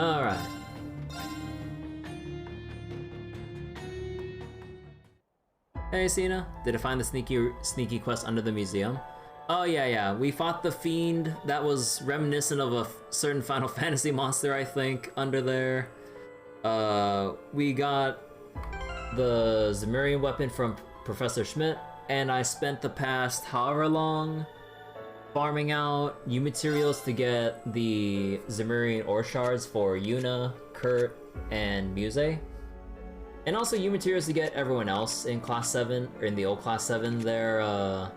Alright. Hey Cena, did I find the sneaky quest under the museum? Oh yeah, we fought the fiend that was reminiscent of a certain Final Fantasy monster, I think, under there. We got the Zemurian weapon from Professor Schmidt, and I spent the past however long farming out U materials to get the Zemurian ore shards for Yuna, Kurt, and Muse. And also U materials to get everyone else in Class 7, or in the old Class 7, their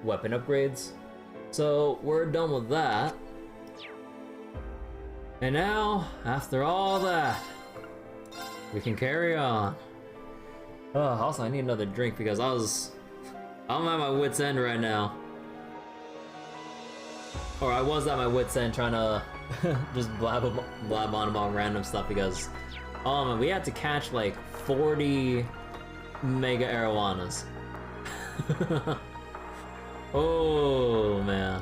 weapon upgrades. So we're done with that. And now, after all that, we can carry on. Also, I need another drink because I'm at my wit's end right now. Or I was at my wit's end trying to just blab on about random stuff because, oh man, we had to catch like 40 mega arowanas. Oh man.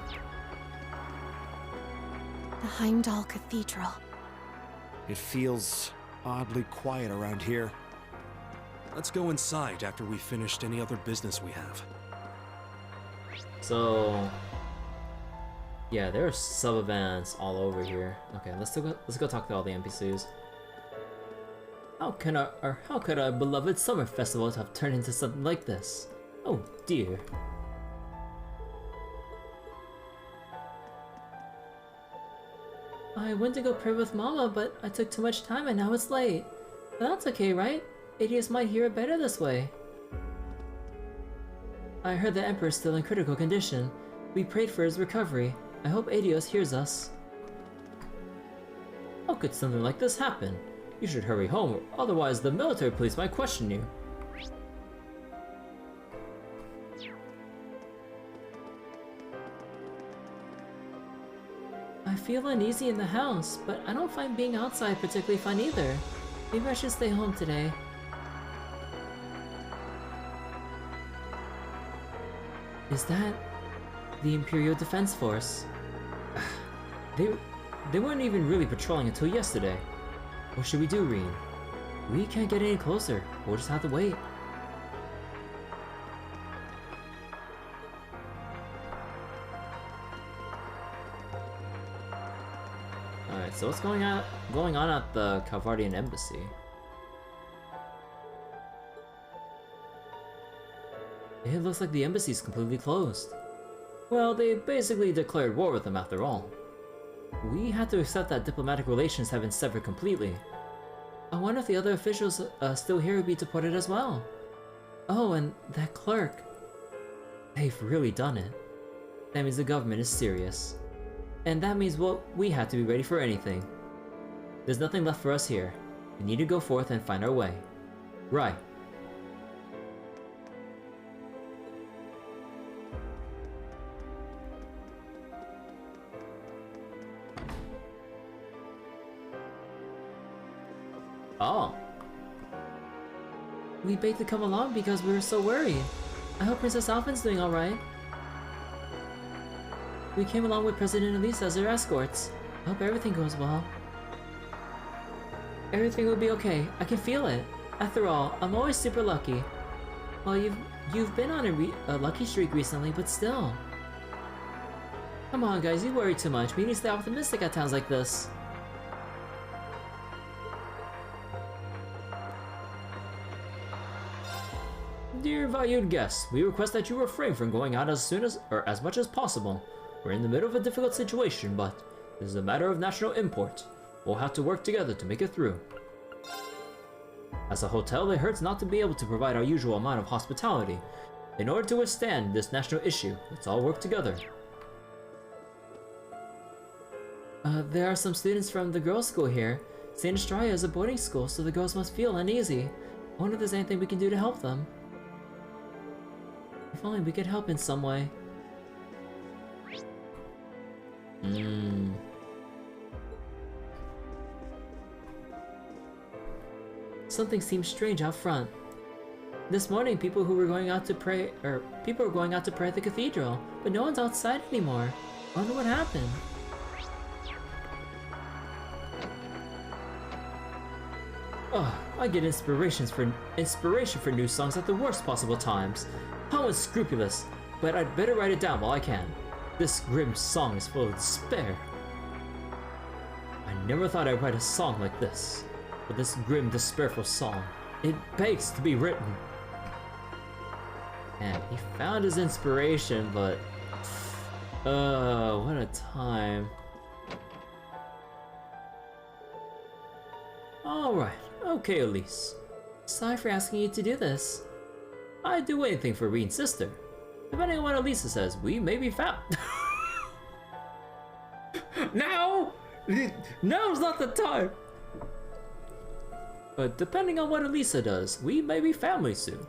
The Heimdallr Cathedral. It feels oddly quiet around here. Let's go inside after we've finished any other business we have. So, yeah, there are sub-events all over here. Okay, let's go talk to all the NPCs. How could our beloved summer festival have turned into something like this? Oh dear. I went to go pray with Mama, but I took too much time and now it's late. But that's okay, right? Idiots might hear it better this way. I heard the Emperor's still in critical condition. We prayed for his recovery. I hope Adios hears us. How could something like this happen? You should hurry home, otherwise the military police might question you. I feel uneasy in the house, but I don't find being outside particularly fun either. Maybe I should stay home today. Is that the Imperial Defense Force? They weren't even really patrolling until yesterday. What should we do, Reen? We can't get any closer. We'll just have to wait. Alright, so what's going on at the Calvardian Embassy? It looks like the embassy's completely closed. Well, they basically declared war with them after all. We had to accept that diplomatic relations have been severed completely. I wonder if the other officials still here would be deported as well. Oh, and that clerk. They've really done it. That means the government is serious. And that means, well, we have to be ready for anything. There's nothing left for us here. We need to go forth and find our way. Right. Oh. We begged to come along because we were so worried. I hope Princess Alphen's doing alright. We came along with President Elise as our escorts. I hope everything goes well. Everything will be okay. I can feel it. After all, I'm always super lucky. Well, you've been on a lucky streak recently, but still. Come on, guys, you worry too much. We need to stay optimistic at times like this. Dear valued guests, we request that you refrain from going out as soon as, or as much as possible. We're in the middle of a difficult situation, but this is a matter of national import. We'll have to work together to make it through. As a hotel, it hurts not to be able to provide our usual amount of hospitality. In order to withstand this national issue, let's all work together. There are some students from the girls' school here. St. Estrella is a boarding school, so the girls must feel uneasy. I wonder if there's anything we can do to help them. If only we could help in some way. Something seems strange out front. This morning, people were going out to pray at the cathedral, but no one's outside anymore. I wonder what happened. I get inspiration for new songs at the worst possible times. How unscrupulous, but I'd better write it down while I can. This grim song is full of despair. I never thought I'd write a song like this, but this grim, despairful song, it begs to be written. And he found his inspiration, but what a time. Alright, okay Elise. Sorry for asking you to do this. I'd do anything for Reen's sister. Depending on what Elisa says, we may be found. Now? Now's not the time! But depending on what Elisa does, we may be family soon.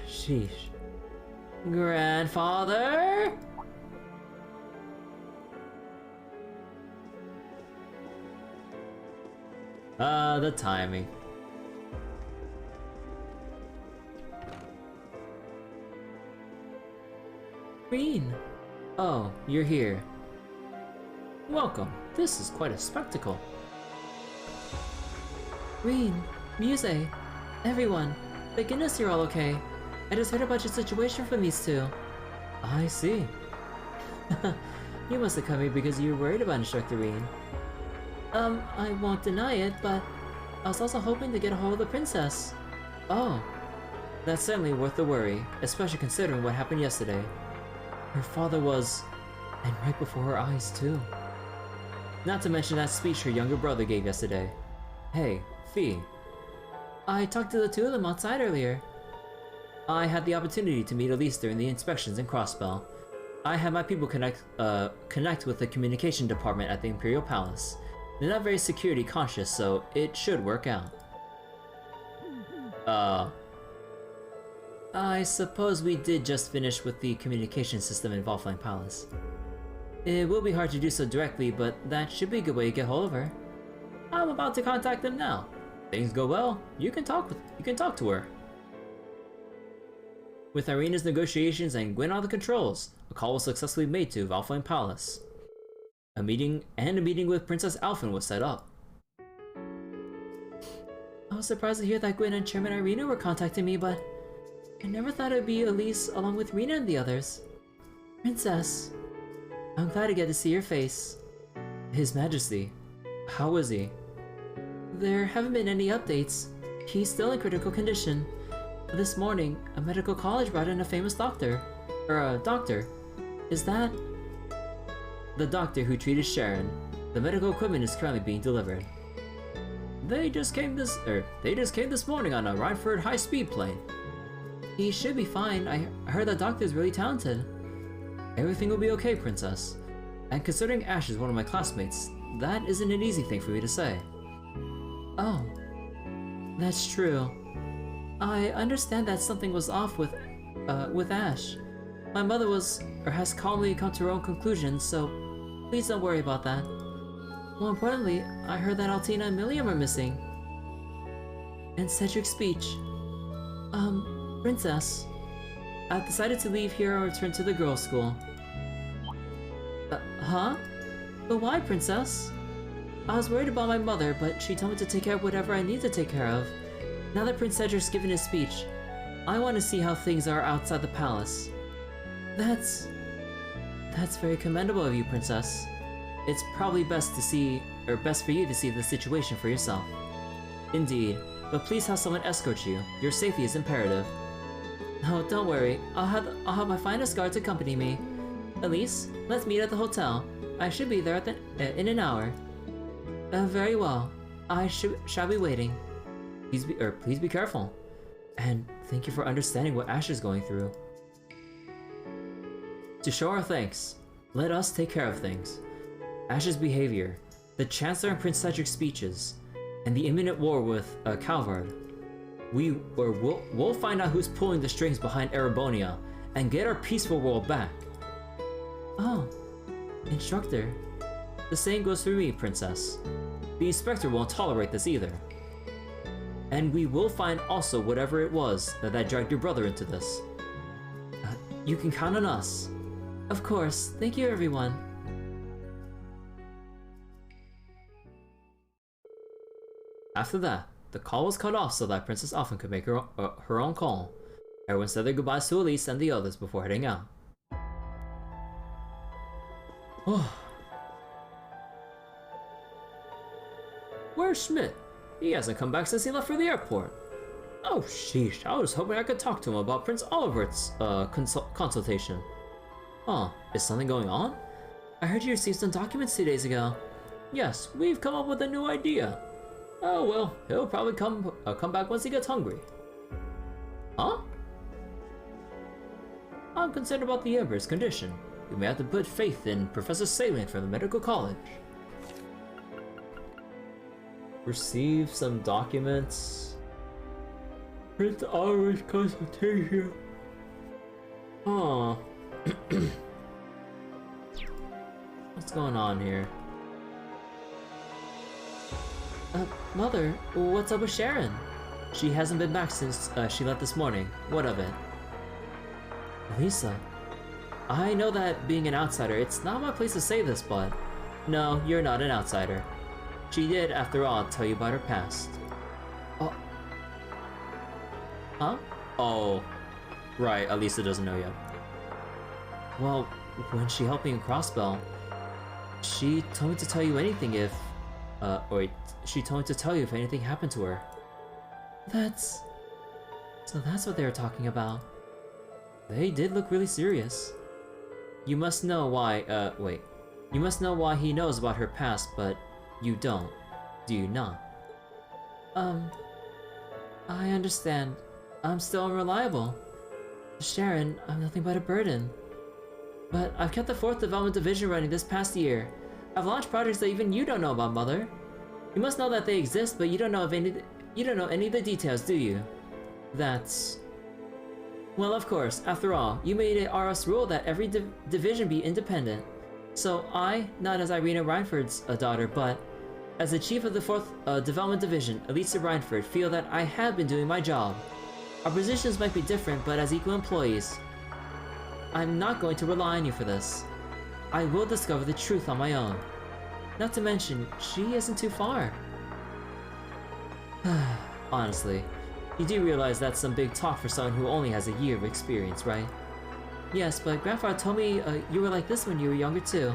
Sheesh. Grandfather? The timing. Reen! Oh, you're here. Welcome. This is quite a spectacle. Reen, Muse, everyone, thank goodness you're all okay. I just heard about your situation from these two. I see. You must have come here because you were worried about Instructor Reen. I won't deny it, but I was also hoping to get a hold of the princess. Oh, that's certainly worth the worry, especially considering what happened yesterday. Her father was... and right before her eyes too. Not to mention that speech her younger brother gave yesterday. Hey, Fee. I talked to the two of them outside earlier. I had the opportunity to meet Elise during the inspections in Crossbell. I had my people connect with the communication department at the Imperial Palace. They're not very security conscious, so it should work out. I suppose we did just finish with the communication system in Valflang Palace. It will be hard to do so directly, but that should be a good way to get hold of her. I'm about to contact them now. Things go well, you can talk to her. With Irina's negotiations and Gwen on the controls, a call was successfully made to Valflang Palace. A meeting with Princess Alphen was set up. I was surprised to hear that Gwen and Chairman Irina were contacting me, but I never thought it'd be Elise along with Rena and the others. Princess, I'm glad to get to see your face. His Majesty, how is he? There haven't been any updates. He's still in critical condition. This morning, a medical college brought in a famous doctor. Doctor. Is that... the doctor who treated Sharon. The medical equipment is currently being delivered. They just came this morning on a Rhineford high-speed plane. He should be fine. I heard that doctor's really talented. Everything will be okay, Princess. And considering Ash is one of my classmates, that isn't an easy thing for me to say. Oh, that's true. I understand that something was off with Ash. My mother has calmly come to her own conclusions, so please don't worry about that. More importantly, I heard that Altina and Milliam are missing. And Cedric's speech. Princess, I've decided to leave here and return to the girls' school. Huh? But why, Princess? I was worried about my mother, but she told me to take care of whatever I need to take care of. Now that Prince Cedric's given his speech, I want to see how things are outside the palace. That's very commendable of you, Princess. It's probably best for you to see the situation for yourself. Indeed, but please have someone escort you. Your safety is imperative. No, don't worry. I'll have my finest guards accompany me. Elise, let's meet at the hotel. I should be there in an hour. Very well. I shall be waiting. Please be careful. And thank you for understanding what Ash is going through. To show our thanks, let us take care of things. Ash's behavior, the Chancellor and Prince Cedric's speeches, and the imminent war with Calvard. We'll find out who's pulling the strings behind Erebonia and get our peaceful world back. Oh, Instructor. The same goes for me, Princess. The Inspector won't tolerate this either. And we will find also whatever it was that dragged your brother into this. You can count on us. Of course. Thank you, everyone. After that, the call was cut off so that Princess often could make her own call. Everyone said their goodbyes to Elise and the others before heading out. Where's Schmidt? He hasn't come back since he left for the airport. Oh sheesh, I was hoping I could talk to him about Prince Olivert's consultation. Oh, is something going on? I heard you received some documents 2 days ago. Yes, we've come up with a new idea. Oh well, he'll probably come back once he gets hungry. Huh? I'm concerned about the Emperor's condition. We may have to put faith in Professor Salient from the medical college. Receive some documents. Prince Oliver's consultation. Oh. What's going on here? Mother, what's up with Sharon? She hasn't been back since she left this morning. What of it? Lisa, I know that being an outsider, it's not my place to say this, but no, you're not an outsider. She did, after all, tell you about her past. Oh. Huh? Oh. Right, Alisa doesn't know yet. Well, when she helped me in Crossbell, she told me to tell you anything if... she told me to tell you if anything happened to her. So that's what they were talking about. They did look really serious. You must know why, You must know why he knows about her past, but you don't. Do you not? I understand. I'm still unreliable. Sharon, I'm nothing but a burden. But I've kept the 4th Development Division running this past year. I've launched projects that even you don't know about, Mother. You must know that they exist, but you don't know any of the details, do you? That's... Well, of course, after all, you made it RS rule that every division be independent. So I, not as Irina Reinford's daughter, but as the chief of the 4th Development Division, Elisa Reinford, feel that I have been doing my job. Our positions might be different, but as equal employees, I'm not going to rely on you for this. I will discover the truth on my own. Not to mention, she isn't too far. Honestly, you do realize that's some big talk for someone who only has a year of experience, right? Yes, but Grandfather told me you were like this when you were younger too.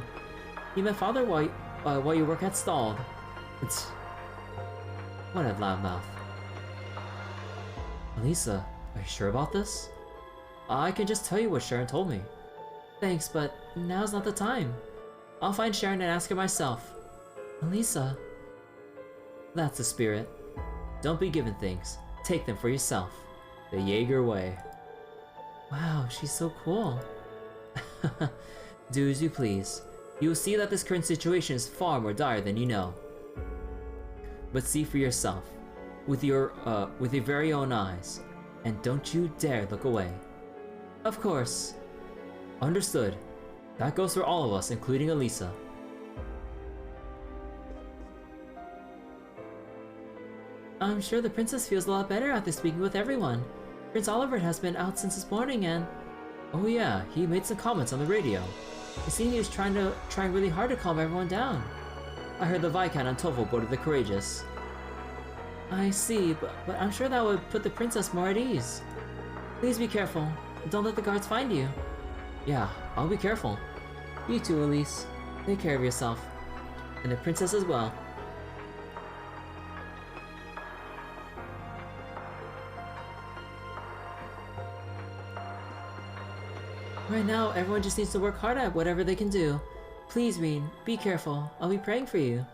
You met Father while your work had stalled. It's... What a loudmouth. Elisa, are you sure about this? I can just tell you what Sharon told me. Thanks, but now's not the time. I'll find Sharon and ask her myself. Elisa. That's the spirit. Don't be given things. Take them for yourself. The Jaeger way. Wow, she's so cool. Do as you please. You will see that this current situation is far more dire than you know. But see for yourself, with your very own eyes, and don't you dare look away. Of course. Understood. That goes for all of us, including Elisa. I'm sure the princess feels a lot better after speaking with everyone. Prince Oliver has been out since this morning and... Oh yeah, he made some comments on the radio. It seemed he was trying really hard to calm everyone down. I heard the Viscount and Tovel boarded the Courageous. I see, but I'm sure that would put the princess more at ease. Please be careful. Don't let the guards find you. Yeah, I'll be careful. You too, Elise. Take care of yourself. And the princess as well. Right now, everyone just needs to work hard at whatever they can do. Please, Reen, be careful. I'll be praying for you.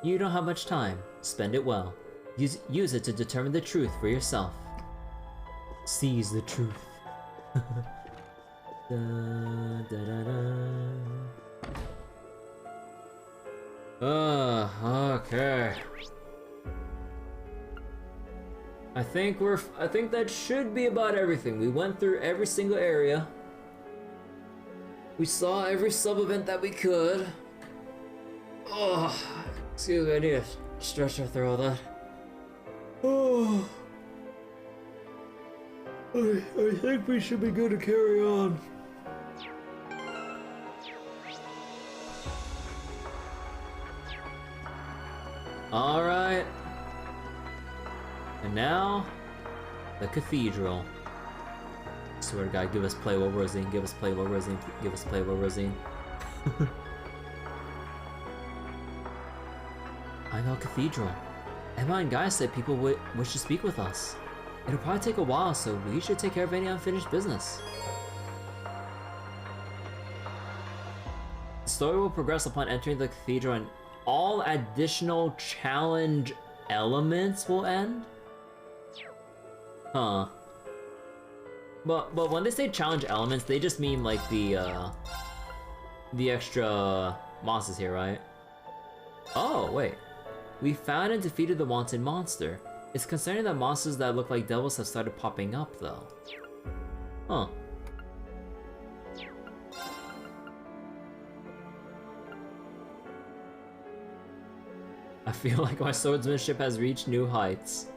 You don't have much time. Spend it well. Use it to determine the truth for yourself. Seize the truth. Da, da, da, da. Okay. I think that should be about everything. We went through every single area. We saw every sub-event that we could. Oh, excuse me, I need to stretch after all that. Oh, I think we should be good to carry on. Alright. And now, the cathedral. Swear to God, give us playable Rosine, give us playable Rosine, give us playable Rosine. Heimdallr Cathedral. Emma and Guy said people would wish to speak with us. It'll probably take a while, so we should take care of any unfinished business. The story will progress upon entering the cathedral, and all additional challenge elements will end? Huh. But when they say challenge elements, they just mean like the extra monsters here, right? Oh, wait. We found and defeated the wanted monster. It's concerning that monsters that look like devils have started popping up, though. Huh. I feel like my swordsmanship has reached new heights.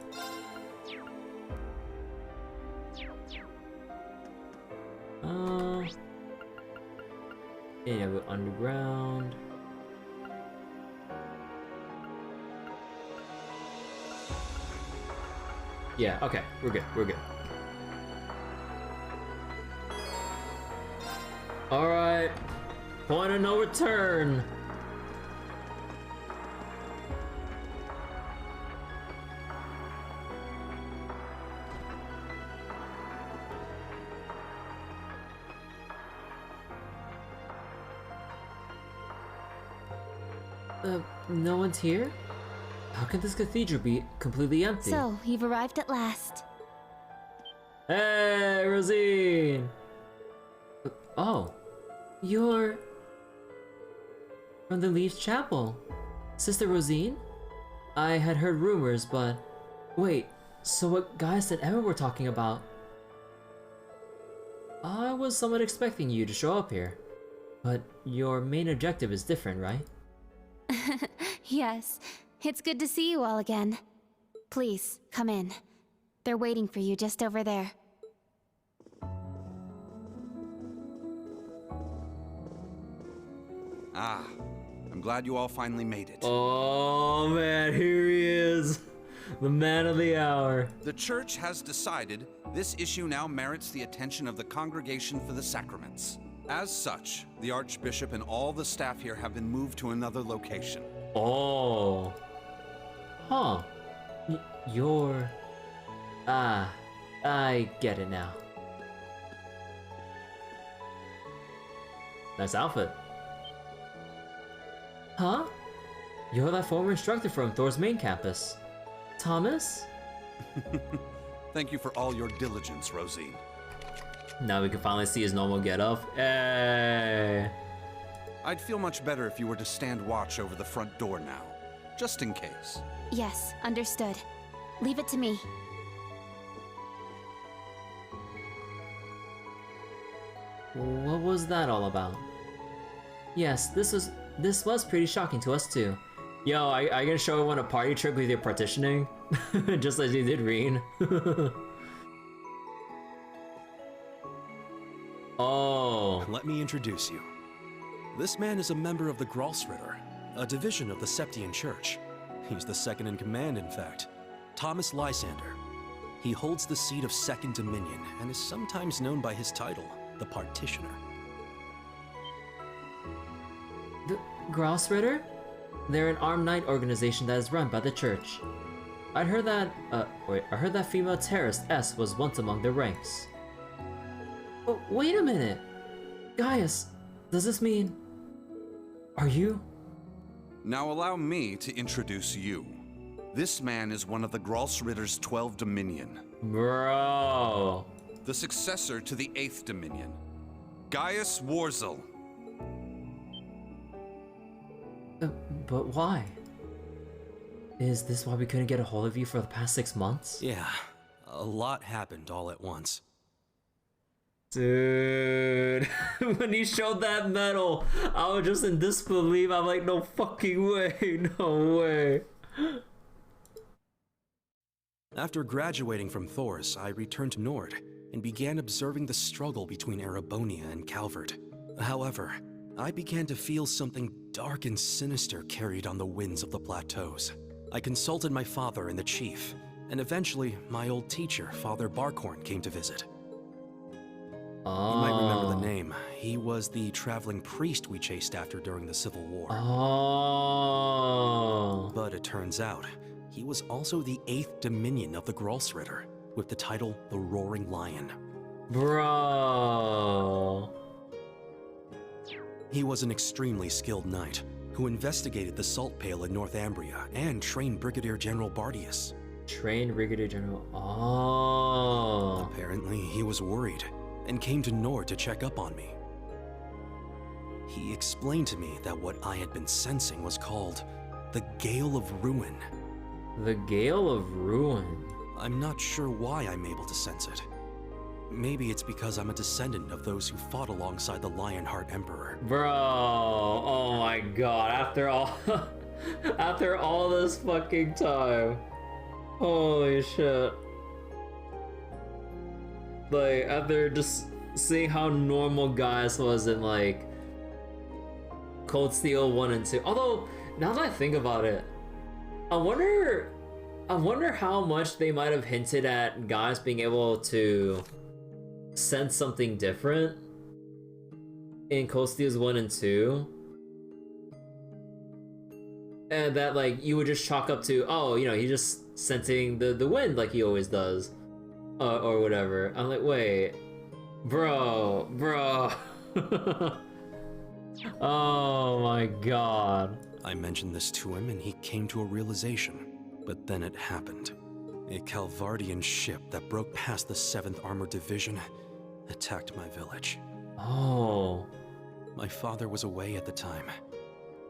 Yeah, go underground. Yeah, okay, we're good, we're good. Alright, point of no return. No one's here? How can this cathedral be completely empty? So, you've arrived at last. Hey, Rosine! Oh, you're from the Leaf's Chapel. Sister Rosine? I had heard rumors, but... Wait, so what Gaius and Emma were talking about? I was somewhat expecting you to show up here. But your main objective is different, right? Yes, it's good to see you all again. Please, come in. They're waiting for you just over there. Ah, I'm glad you all finally made it. Oh man, here he is. The man of the hour. The church has decided this issue now merits the attention of the Congregation for the Sacraments. As such, the Archbishop and all the staff here have been moved to another location. Oh. Huh. You're... Ah, I get it now. Nice outfit. Huh? You're that former instructor from Thor's main campus. Thomas? Thank you for all your diligence, Rosine. Now we can finally see his normal getup. Hey! I'd feel much better if you were to stand watch over the front door now, just in case. Yes, understood. Leave it to me. What was that all about? Yes, this was pretty shocking to us too. Yo, I gonna show everyone a party trick with your partitioning? Just as you did Reen. Oh. Let me introduce you. This man is a member of the Gralsritter, a division of the Septian Church. He's the second in command, in fact. Thomas Lysander. He holds the seat of Second Dominion and is sometimes known by his title, the Partitioner. The Gralsritter? They're an armed knight organization that is run by the church. I heard that female terrorist S was once among their ranks. But wait a minute! Gaius, does this mean... Are you? Now allow me to introduce you. This man is one of the Gralsritter's 12 Dominion. Bro. The successor to the 8th Dominion. Gaius Warzel. But why? Is this why we couldn't get a hold of you for the past 6 months? Yeah, a lot happened all at once. Dude, when he showed that medal, I was just in disbelief. I'm like, no fucking way, no way. After graduating from Thors, I returned to Nord and began observing the struggle between Erebonia and Calvert. However, I began to feel something dark and sinister carried on the winds of the plateaus. I consulted my father and the chief, and eventually my old teacher, Father Barkhorn, came to visit. Oh. You might remember the name. He was the traveling priest we chased after during the Civil War. Oh. But it turns out, he was also the 8th Dominion of the Gralsritter, with the title the Roaring Lion. Bro. He was an extremely skilled knight who investigated the Salt Pale in Northumbria and trained Brigadier General Bardius. Trained Brigadier General. Oh. Apparently, he was worried and came to Nord to check up on me. He explained to me that what I had been sensing was called the Gale of Ruin. The Gale of Ruin. I'm not sure why I'm able to sense it. Maybe it's because I'm a descendant of those who fought alongside the Lionheart Emperor. Bro, oh my god, after all after all this fucking time. Holy shit. Like, after just seeing how normal Gaius was in like Cold Steel 1 and 2. Although, now that I think about it, I wonder how much they might have hinted at Gaius being able to sense something different in Cold Steels 1 and 2. And that, like, you would just chalk up to, oh, you know, he's just sensing the wind like he always does. Or whatever. I'm like, wait. Bro. Oh my god. I mentioned this to him and he came to a realization. But then it happened. A Calvardian ship that broke past the 7th Armored Division attacked my village. Oh. My father was away at the time.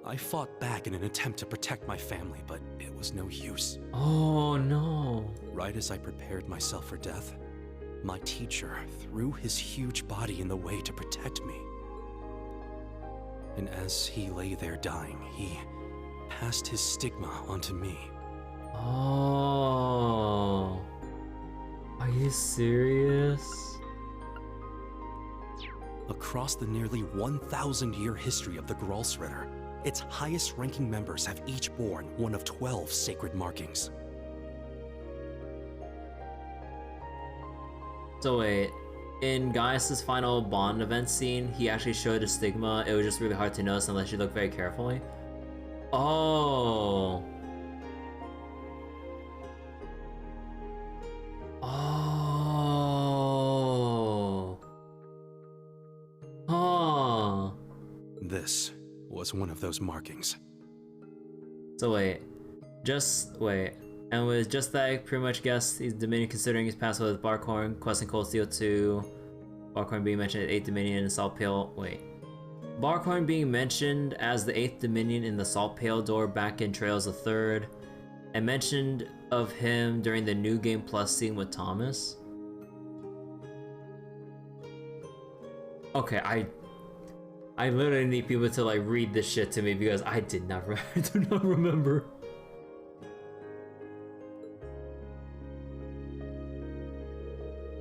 I fought back in an attempt to protect my family, but it was no use. Oh no. Right as I prepared myself for death, my teacher threw his huge body in the way to protect me. And as he lay there dying, he passed his stigma onto me. Oh. Are you serious? Across the nearly 1,000-year history of the Gralsritter, its highest-ranking members have each borne one of 12 sacred markings. So wait, in Gaius's final Bond event scene, he actually showed a stigma. It was just really hard to notice unless you look very carefully. Oh. Oh. Huh. This was one of those markings. So wait, and with just that, I pretty much guessed he's Dominion considering his past with Barkhorn, questing Cold Steel 2, Barkhorn being mentioned at 8th Dominion in Salt Pale. Wait. Barkhorn being mentioned as the 8th Dominion in the Salt Pale door back in Trails of 3rd, and mentioned of him during the New Game Plus scene with Thomas. Okay, I literally need people to like read this shit to me because I do not remember.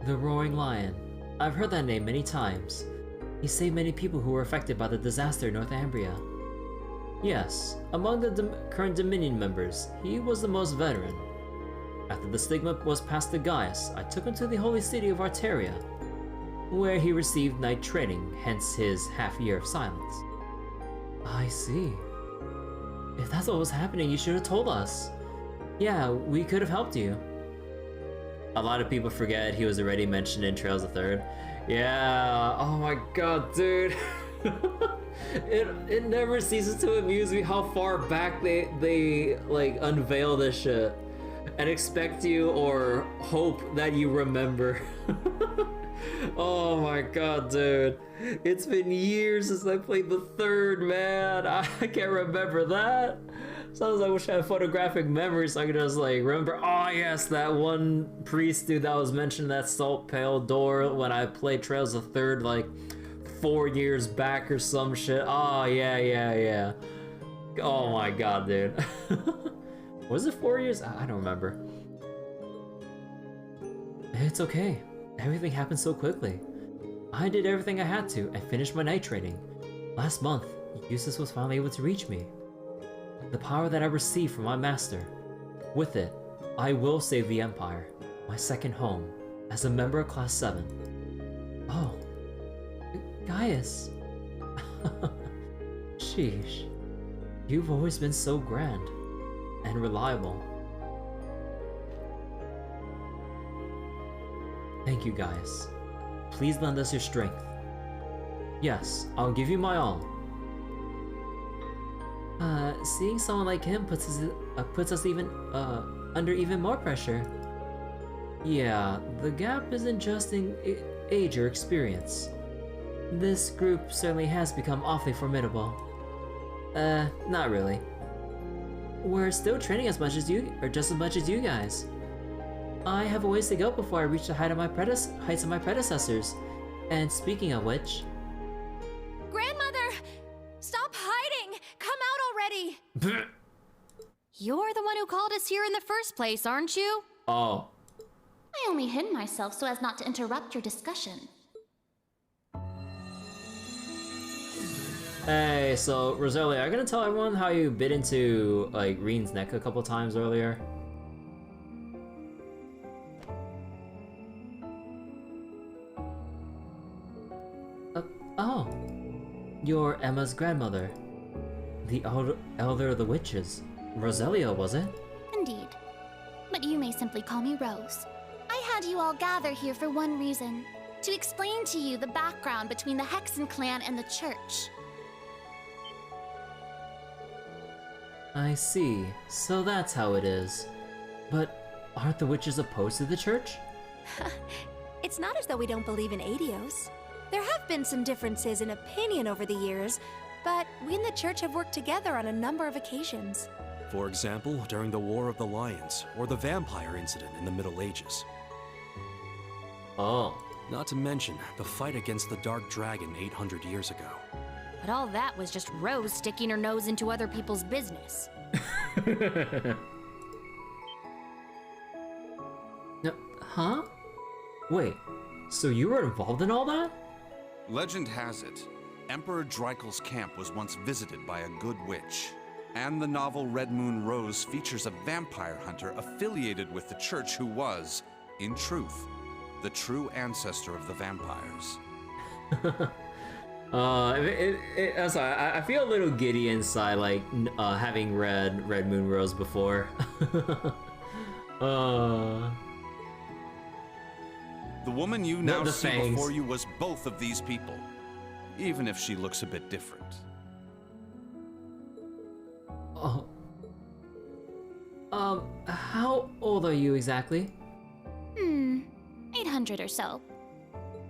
The Roaring Lion. I've heard that name many times. He saved many people who were affected by the disaster in Northumbria. Yes, among the current Dominion members, he was the most veteran. After the stigma was passed to Gaius, I took him to the holy city of Arteria, where he received knight training, hence his half-year of silence. I see. If that's what was happening, you should have told us. Yeah, we could have helped you. A lot of people forget he was already mentioned in Trails of 3rd. Yeah, oh my god, dude. It never ceases to amuse me how far back they like unveil this shit and expect you or hope that you remember. Oh my god, dude. It's been years since I played the 3rd, man. I can't remember that. Sometimes I wish I had photographic memory so I could just like remember, oh yes, that one priest dude that was mentioned in that Salt Pale door when I played Trails of 3rd like 4 years back or some shit. Oh yeah. Oh my god, dude. Was it 4 years? I don't remember. It's okay. Everything happened so quickly. I did everything I had to and finished my night training. Last month, Eustace was finally able to reach me. The power that I received from my master, With it, I will save the Empire, my second home, as a member of Class 7. Oh, Gaius. Sheesh. You've always been so grand and reliable. Thank you, Gaius. Please lend us your strength. Yes, I'll give you my all. Seeing someone like him puts us even under even more pressure. Yeah, the gap isn't just in age or experience. This group certainly has become awfully formidable. Not really. We're still training as much as you, or just as much as you guys. I have a ways to go before I reach the heights of my predecessors. And speaking of which... Grandmother! Stop hiding! Come out already! You're the one who called us here in the first place, aren't you? Oh. I only hid myself so as not to interrupt your discussion. Hey, so Rosalia, are you gonna tell everyone how you bit into, like, Reen's neck a couple times earlier? Oh. You're Emma's grandmother. The elder of the witches. Rosalia, was it? Indeed. But you may simply call me Rose. I had you all gather here for one reason. To explain to you the background between the Hexen clan and the church. I see. So that's how it is. But aren't the witches opposed to the church? It's not as though we don't believe in Adios. There have been some differences in opinion over the years, but we and the church have worked together on a number of occasions. For example, during the War of the Lions, or the vampire incident in the Middle Ages. Oh. Not to mention the fight against the Dark Dragon 800 years ago. But all that was just Rose sticking her nose into other people's business. Huh? Wait, so you were involved in all that? Legend has it, Emperor Dreikel's camp was once visited by a good witch. And the novel Red Moon Rose features a vampire hunter affiliated with the church who was, in truth, the true ancestor of the vampires. I'm sorry, I feel a little giddy inside, like, having read Red Moon Rose before. The woman you now see fangs. before you was both of these people, even if she looks a bit different. Oh. How old are you exactly? 800 or so.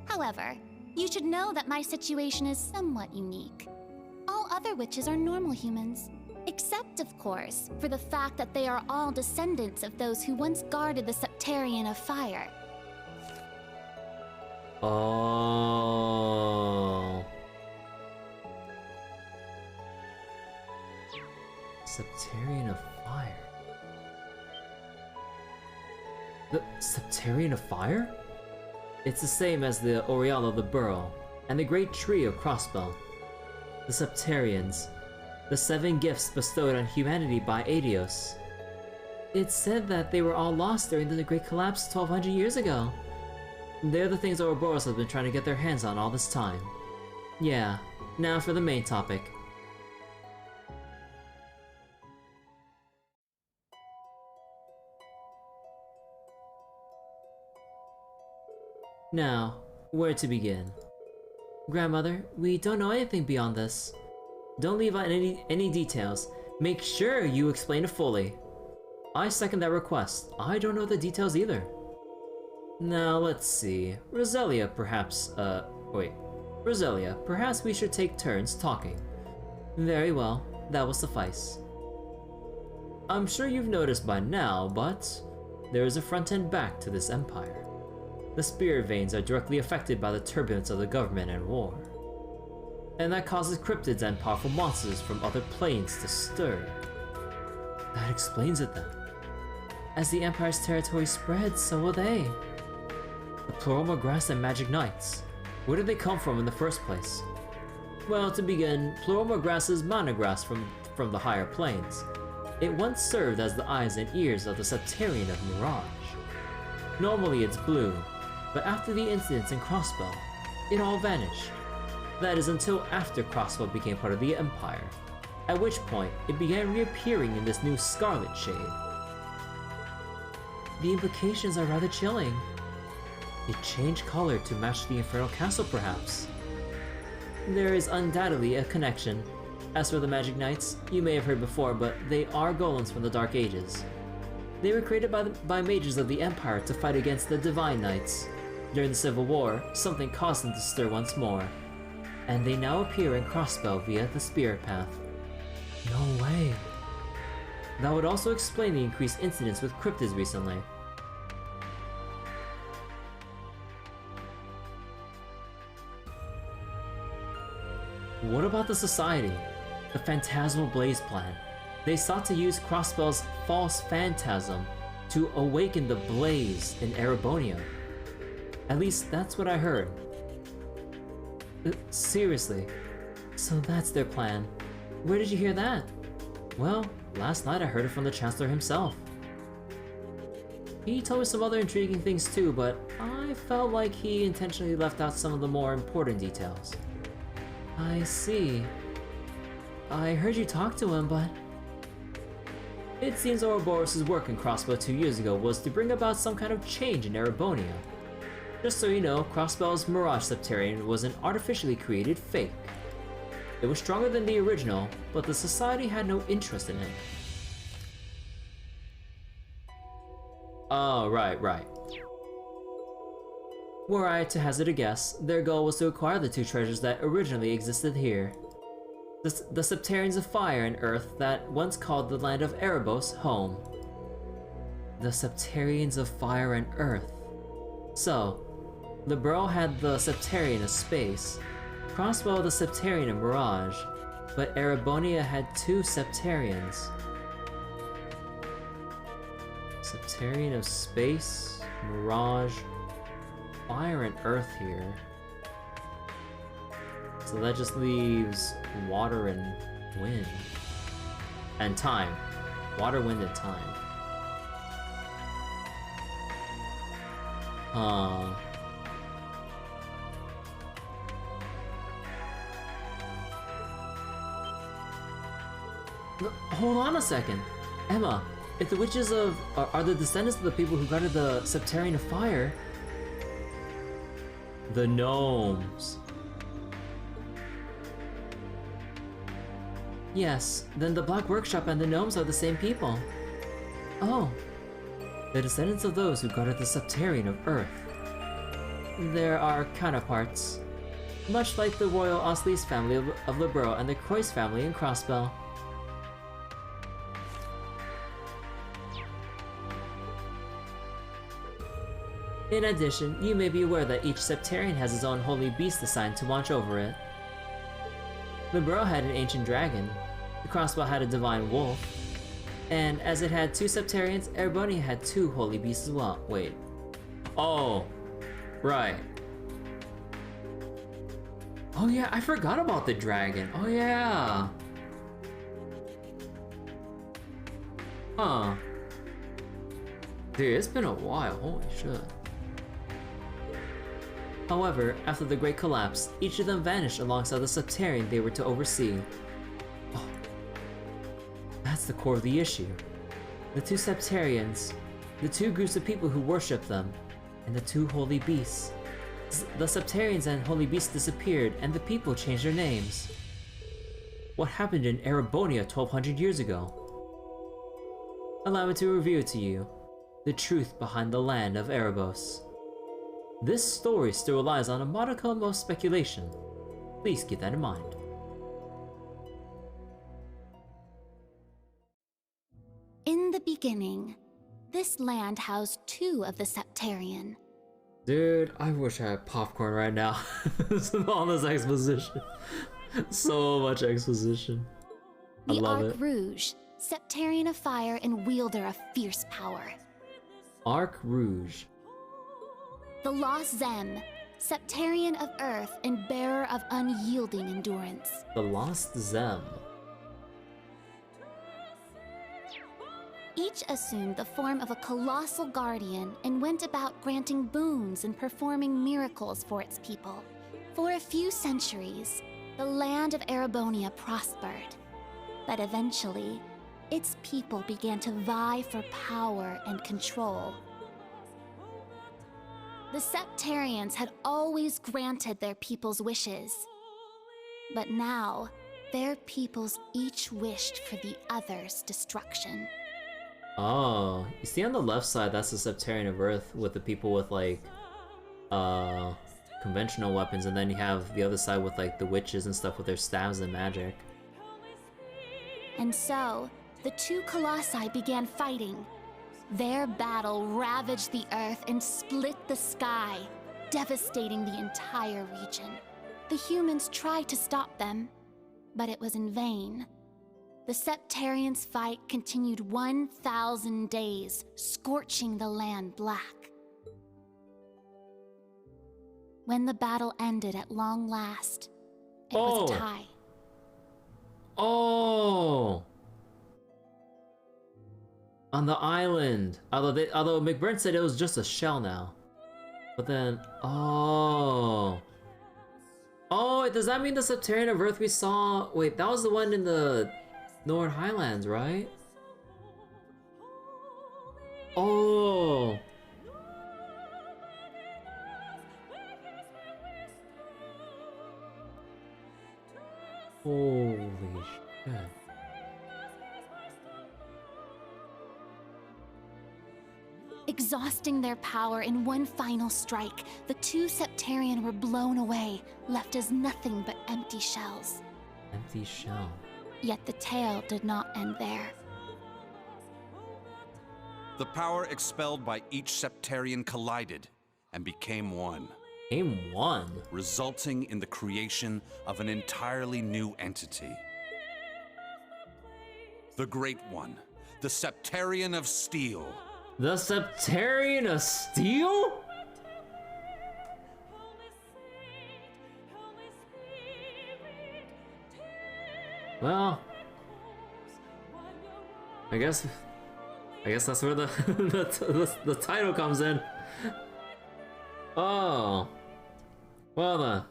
However, you should know that my situation is somewhat unique. All other witches are normal humans. Except, of course, for the fact that they are all descendants of those who once guarded the Septarian of Fire. Oh. Septarian of Fire. The Septarian of Fire? It's the same as the Aureole of the Burrow, and the Great Tree of Crossbell. The Septarians, the 7 gifts bestowed on humanity by Adios. It's said that they were all lost during the Great Collapse 1200 years ago. They're the things Ouroboros has been trying to get their hands on all this time. Yeah, now for the main topic. Now, where to begin? Grandmother, we don't know anything beyond this. Don't leave out any details. Make sure you explain it fully. I second that request. I don't know the details either. Now, let's see. Rosalia, perhaps, Rosalia, perhaps we should take turns talking. Very well, that will suffice. I'm sure you've noticed by now, but there is a front and back to this empire. The spirit veins are directly affected by the turbulence of the government and war. And that causes cryptids and powerful monsters from other planes to stir. That explains it then. As the Empire's territory spreads, so will they. The Pleroma Grass and Magic Knights. Where did they come from in the first place? Well, to begin, Pleroma Grass is mana grass from the higher planes. It once served as the eyes and ears of the Septarian of Mirage. Normally it's blue, but after the incidents in Crossbell, it all vanished. That is until after Crossbell became part of the Empire, at which point it began reappearing in this new scarlet shade. The implications are rather chilling. It changed color to match the Infernal Castle, perhaps. There is undoubtedly a connection. As for the Magic Knights, you may have heard before, but they are golems from the Dark Ages. They were created by mages of the Empire to fight against the Divine Knights. During the Civil War, something caused them to stir once more, and they now appear in Crossbell via the Spirit Path. No way. That would also explain the increased incidents with cryptids recently. What about the Society? The Phantasmal Blaze Plan. They sought to use Crossbell's false phantasm to awaken the blaze in Erebonia. At least that's what I heard. Seriously. So that's their plan. Where did you hear that? Well, last night I heard it from the Chancellor himself. He told me some other intriguing things too, but I felt like he intentionally left out some of the more important details. I see. I heard you talk to him, but... It seems Ouroboros' work in Crossbell 2 years ago was to bring about some kind of change in Erebonia. Just so you know, Crossbell's Mirage Septarian was an artificially created fake. It was stronger than the original, but the Society had no interest in it. Oh, right. Were I to hazard a guess, their goal was to acquire the two treasures that originally existed here. The Septarians of Fire and Earth that once called the land of Erebos home. The Septarians of Fire and Earth. So, Lebro had the Septarian of Space, Crossbell the Septarian of Mirage, but Erebonia had two Septarians. Septarian of Space, Mirage, Fire and Earth here. So that just leaves water and wind. And time. Water, wind, and time. Hold on a second. Emma, if the witches are the descendants of the people who guarded the Septarian of Fire... The gnomes. Yes, then the Black Workshop and the gnomes are the same people. Oh. The descendants of those who guarded the Septarian of Earth. There are counterparts. Much like the royal Oslis family of Lebro and the Croix family in Crossbell. In addition, you may be aware that each Septarian has his own holy beast assigned to watch over it. Lebro had an ancient dragon, the Crossbell had a divine wolf, and as it had two Septarians, Erebonia had two holy beasts as well. Wait. Oh, right. Oh yeah, I forgot about the dragon. Oh yeah. Huh. Dude, it's been a while, holy shit. However, after the Great Collapse, each of them vanished alongside the Septarian they were to oversee. Oh, that's the core of the issue. The two Septarians, the two groups of people who worship them, and the two holy beasts. The Septarians and holy beasts disappeared, and the people changed their names. What happened in Erebonia 1200 years ago? Allow me to reveal to you the truth behind the land of Erebos. This story still relies on a modicum of speculation. Please keep that in mind. In the beginning, this land housed two of the Septarian. Dude, I wish I had popcorn right now. All this exposition. So much exposition. I love it. The Arc Rouge, Septarian of Fire and wielder of fierce power. Arc Rouge. The Lost Zem, Septarian of Earth and bearer of unyielding endurance. The Lost Zem. Each assumed the form of a colossal guardian and went about granting boons and performing miracles for its people. For a few centuries, the land of Erebonia prospered. But eventually, its people began to vie for power and control. The Septarians had always granted their people's wishes. But now, their peoples each wished for the other's destruction. Oh, you see on the left side, that's the Septarian of Earth with the people with like, conventional weapons, and then you have the other side with like the witches and stuff with their staves and magic. And so, the two colossi began fighting. Their battle ravaged the earth and split the sky, devastating the entire region. The humans tried to stop them, but it was in vain. The Septarians' fight continued 1,000 days, scorching the land black. When the battle ended at long last, it was a tie. Oh! On the island. Although McBurn said it was just a shell now. But then, oh, does that mean the Septarian of Earth we saw? Wait, that was the one in the Nord Highlands, right? Oh. Holy shit. Exhausting their power in one final strike, the two Septarian were blown away, left as nothing but empty shells. Empty shell. Yet the tale did not end there. The power expelled by each Septarian collided and became one. Became one? Resulting in the creation of an entirely new entity. The Great One, the Septarian of Steel. The Septarian of Steel? Well, I guess that's where the the title comes in. Oh, well then.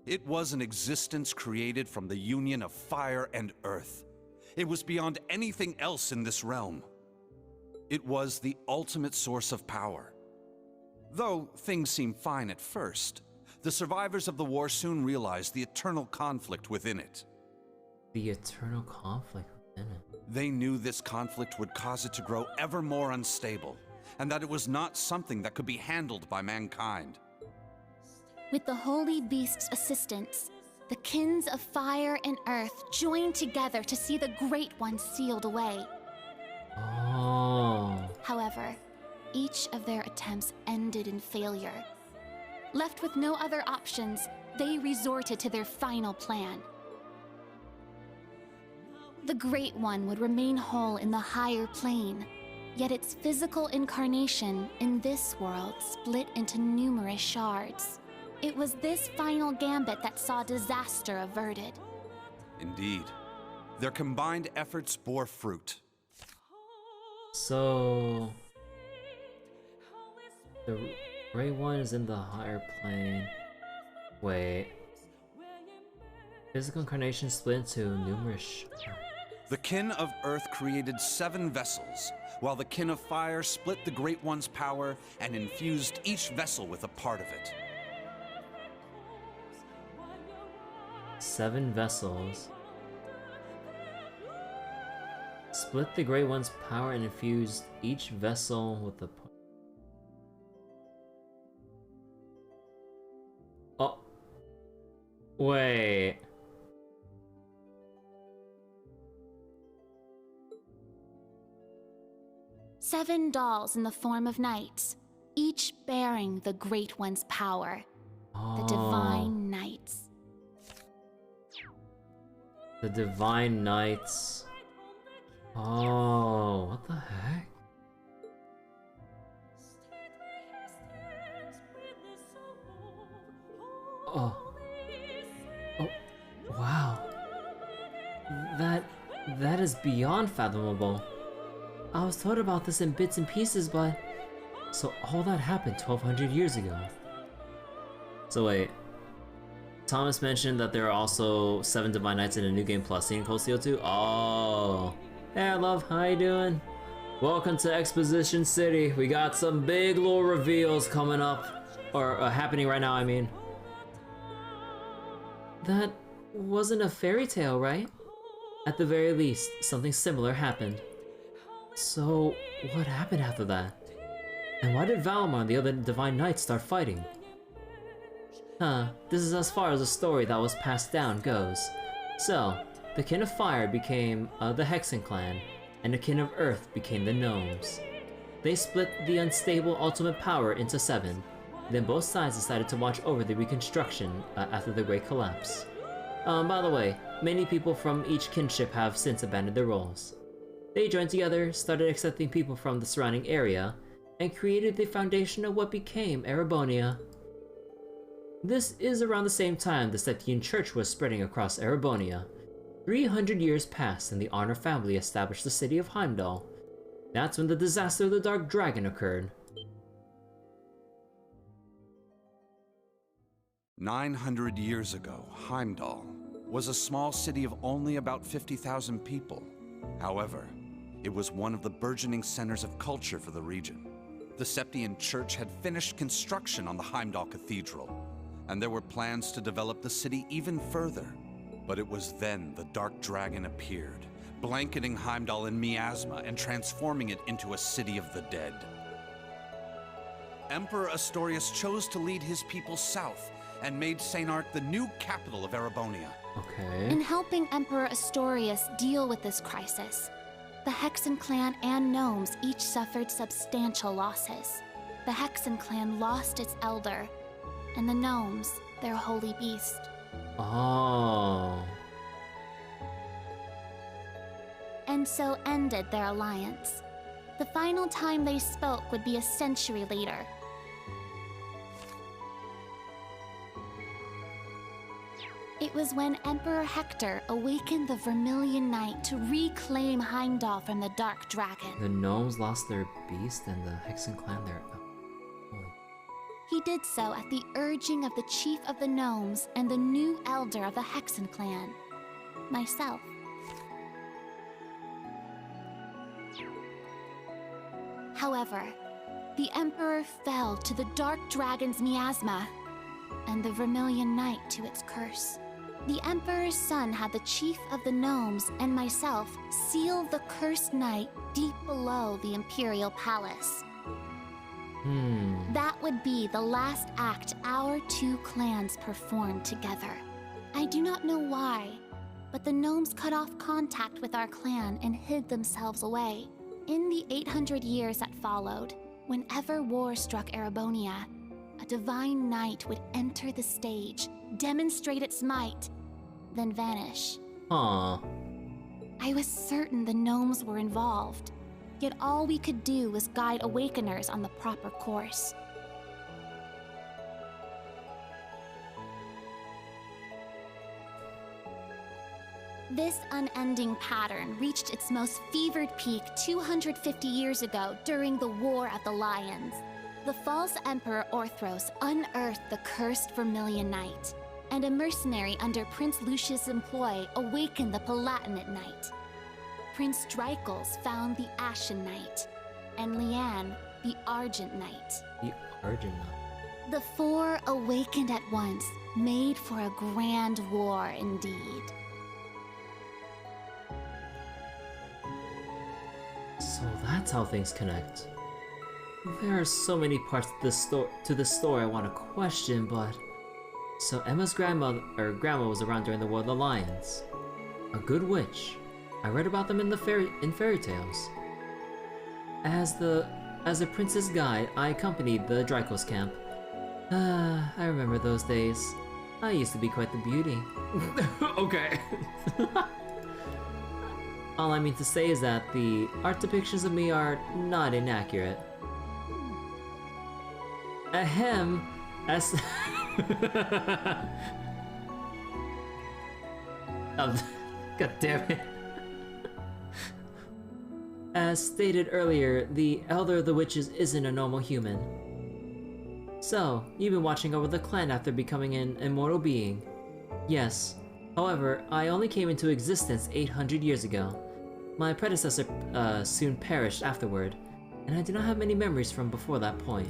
It was an existence created from the union of fire and earth. It was beyond anything else in this realm. It was the ultimate source of power. Though things seemed fine at first, the survivors of the war soon realized the eternal conflict within it. The eternal conflict within it. They knew this conflict would cause it to grow ever more unstable, and that it was not something that could be handled by mankind. With the Holy Beast's assistance, the kins of fire and earth joined together to see the Great One sealed away. Oh. However, each of their attempts ended in failure. Left with no other options, they resorted to their final plan. The Great One would remain whole in the higher plane, yet its physical incarnation in this world split into numerous shards. It was this final gambit that saw disaster averted. Indeed. Their combined efforts bore fruit. So the Great One is in the higher plane. Wait. Physical incarnation split into numerous shards. The kin of Earth created 7 vessels, while the kin of Fire split the Great One's power and infused each vessel with a part of it. 7 vessels. Split the Great One's power and infused each vessel with a... Oh. Wait. Seven dolls in the form of knights, each bearing the Great One's power. Oh. The Divine Knights. The Divine Knights. Oh, what the heck? Oh. Oh, wow. That is beyond fathomable. I was told about this in bits and pieces, but... So all that happened 1200 years ago. So wait. Thomas mentioned that there are also 7 Divine Knights in a New Game Plus scene in Cold Steel 2? Oh. Hey, I love, how you doing? Welcome to Exposition City. We got some big lore reveals coming up. Or happening right now, I mean. That wasn't a fairy tale, right? At the very least, something similar happened. So, what happened after that? And why did Valmar and the other Divine Knights start fighting? This is as far as the story that was passed down goes. So, the Kin of Fire became the Hexen clan, and the Kin of Earth became the Gnomes. They split the unstable ultimate power into 7, then both sides decided to watch over the reconstruction after the Great Collapse. By the way, many people from each kinship have since abandoned their roles. They joined together, started accepting people from the surrounding area, and created the foundation of what became Erebonia. This is around the same time the Septian Church was spreading across Erebonia. 300 years passed and the Honor family established the city of Heimdallr. That's when the disaster of the Dark Dragon occurred. 900 years ago, Heimdallr was a small city of only about 50,000 people. However, it was one of the burgeoning centers of culture for the region. The Septian Church had finished construction on the Heimdallr Cathedral, and there were plans to develop the city even further. But it was then the Dark Dragon appeared, blanketing Heimdallr in miasma and transforming it into a city of the dead. Emperor Astorius chose to lead his people south and made Sainark the new capital of Erebonia. Okay. In helping Emperor Astorius deal with this crisis, the Hexen clan and Gnomes each suffered substantial losses. The Hexen clan lost its elder, and the Gnomes their holy beast. Oh. And so ended their alliance. The final time they spoke would be a century later. It was when Emperor Hector awakened the Vermilion Knight to reclaim Heimdallr from the Dark Dragon. The Gnomes lost their beast and the Hexen clan their... He did so at the urging of the Chief of the Gnomes and the new Elder of the Hexen clan, myself. However, the Emperor fell to the Dark Dragon's miasma, and the Vermilion Knight to its curse. The Emperor's son had the Chief of the Gnomes and myself seal the cursed knight deep below the Imperial Palace. That would be the last act our two clans performed together. I do not know why, but the Gnomes cut off contact with our clan and hid themselves away. In the 800 years that followed, whenever war struck Erebonia, a divine knight would enter the stage, demonstrate its might, then vanish. Aww. I was certain the Gnomes were involved, yet all we could do was guide Awakeners on the proper course. This unending pattern reached its most fevered peak 250 years ago during the War of the Lions. The false Emperor Orthros unearthed the cursed Vermilion Knight, and a mercenary under Prince Lucius' employ awakened the Palatinate Knight. Prince Dreichels found the Ashen Knight, and Leanne, the Argent Knight. The Argent Knight. The four awakened at once, made for a grand war indeed. So that's how things connect. There are so many parts to this story I want to question, but... So Emma's grandma was around during the War of the Lions. A good witch. I read about them in fairy tales. As the prince's guide, I accompanied the Dreichels camp. I remember those days. I used to be quite the beauty. Okay. All I mean to say is that the art depictions of me are not inaccurate. Ahem, as... God damn it. As stated earlier, the Elder of the Witches isn't a normal human. So, you've been watching over the clan after becoming an immortal being. Yes. However, I only came into existence 800 years ago. My predecessor soon perished afterward, and I do not have many memories from before that point.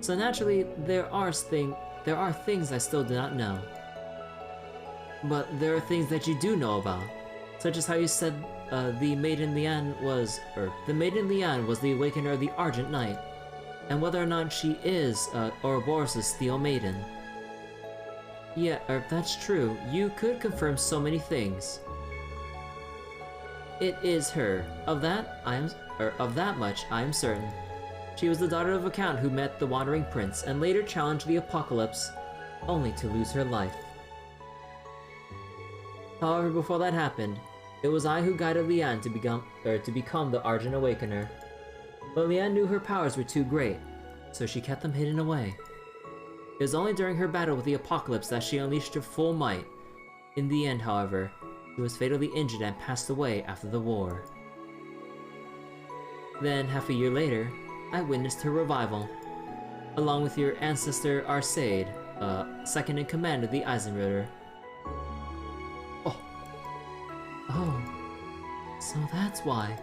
So naturally, there are things I still do not know. But there are things that you do know about, such as how you said the Maiden Lian was the Awakener of the Argent Knight, and whether or not she is Ouroboros' Steel Maiden. Yeah, that's true. You could confirm so many things. It is her. Of that much I am certain. She was the daughter of a count who met the Wandering Prince and later challenged the Apocalypse, only to lose her life. However, before that happened, it was I who guided Lian to become the Argent Awakener. But Lian knew her powers were too great, so she kept them hidden away. It was only during her battle with the Apocalypse that she unleashed her full might. In the end, however, she was fatally injured and passed away after the war. Then, half a year later, I witnessed her revival, along with your ancestor Arsaid, second in command of the Eisenritter. Oh, so that's why.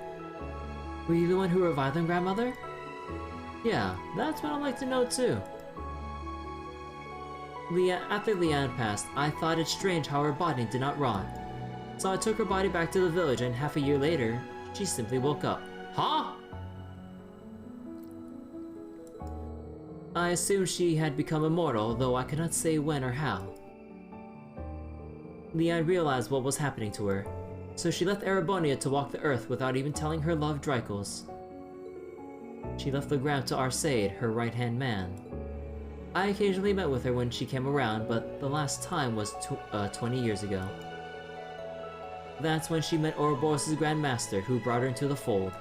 Were you the one who revived them, Grandmother? Yeah, that's what I'd like to know too. After Lian passed, I thought it strange how her body did not rot. So I took her body back to the village, and half a year later, she simply woke up. Huh? I assumed she had become immortal, though I could not say when or how. Lian realized what was happening to her, so she left Erebonia to walk the earth without even telling her love Drykos. She left the ground to Arsaid, her right-hand man. I occasionally met with her when she came around, but the last time was 20 years ago. That's when she met Ouroboros' Grand Master, who brought her into the fold.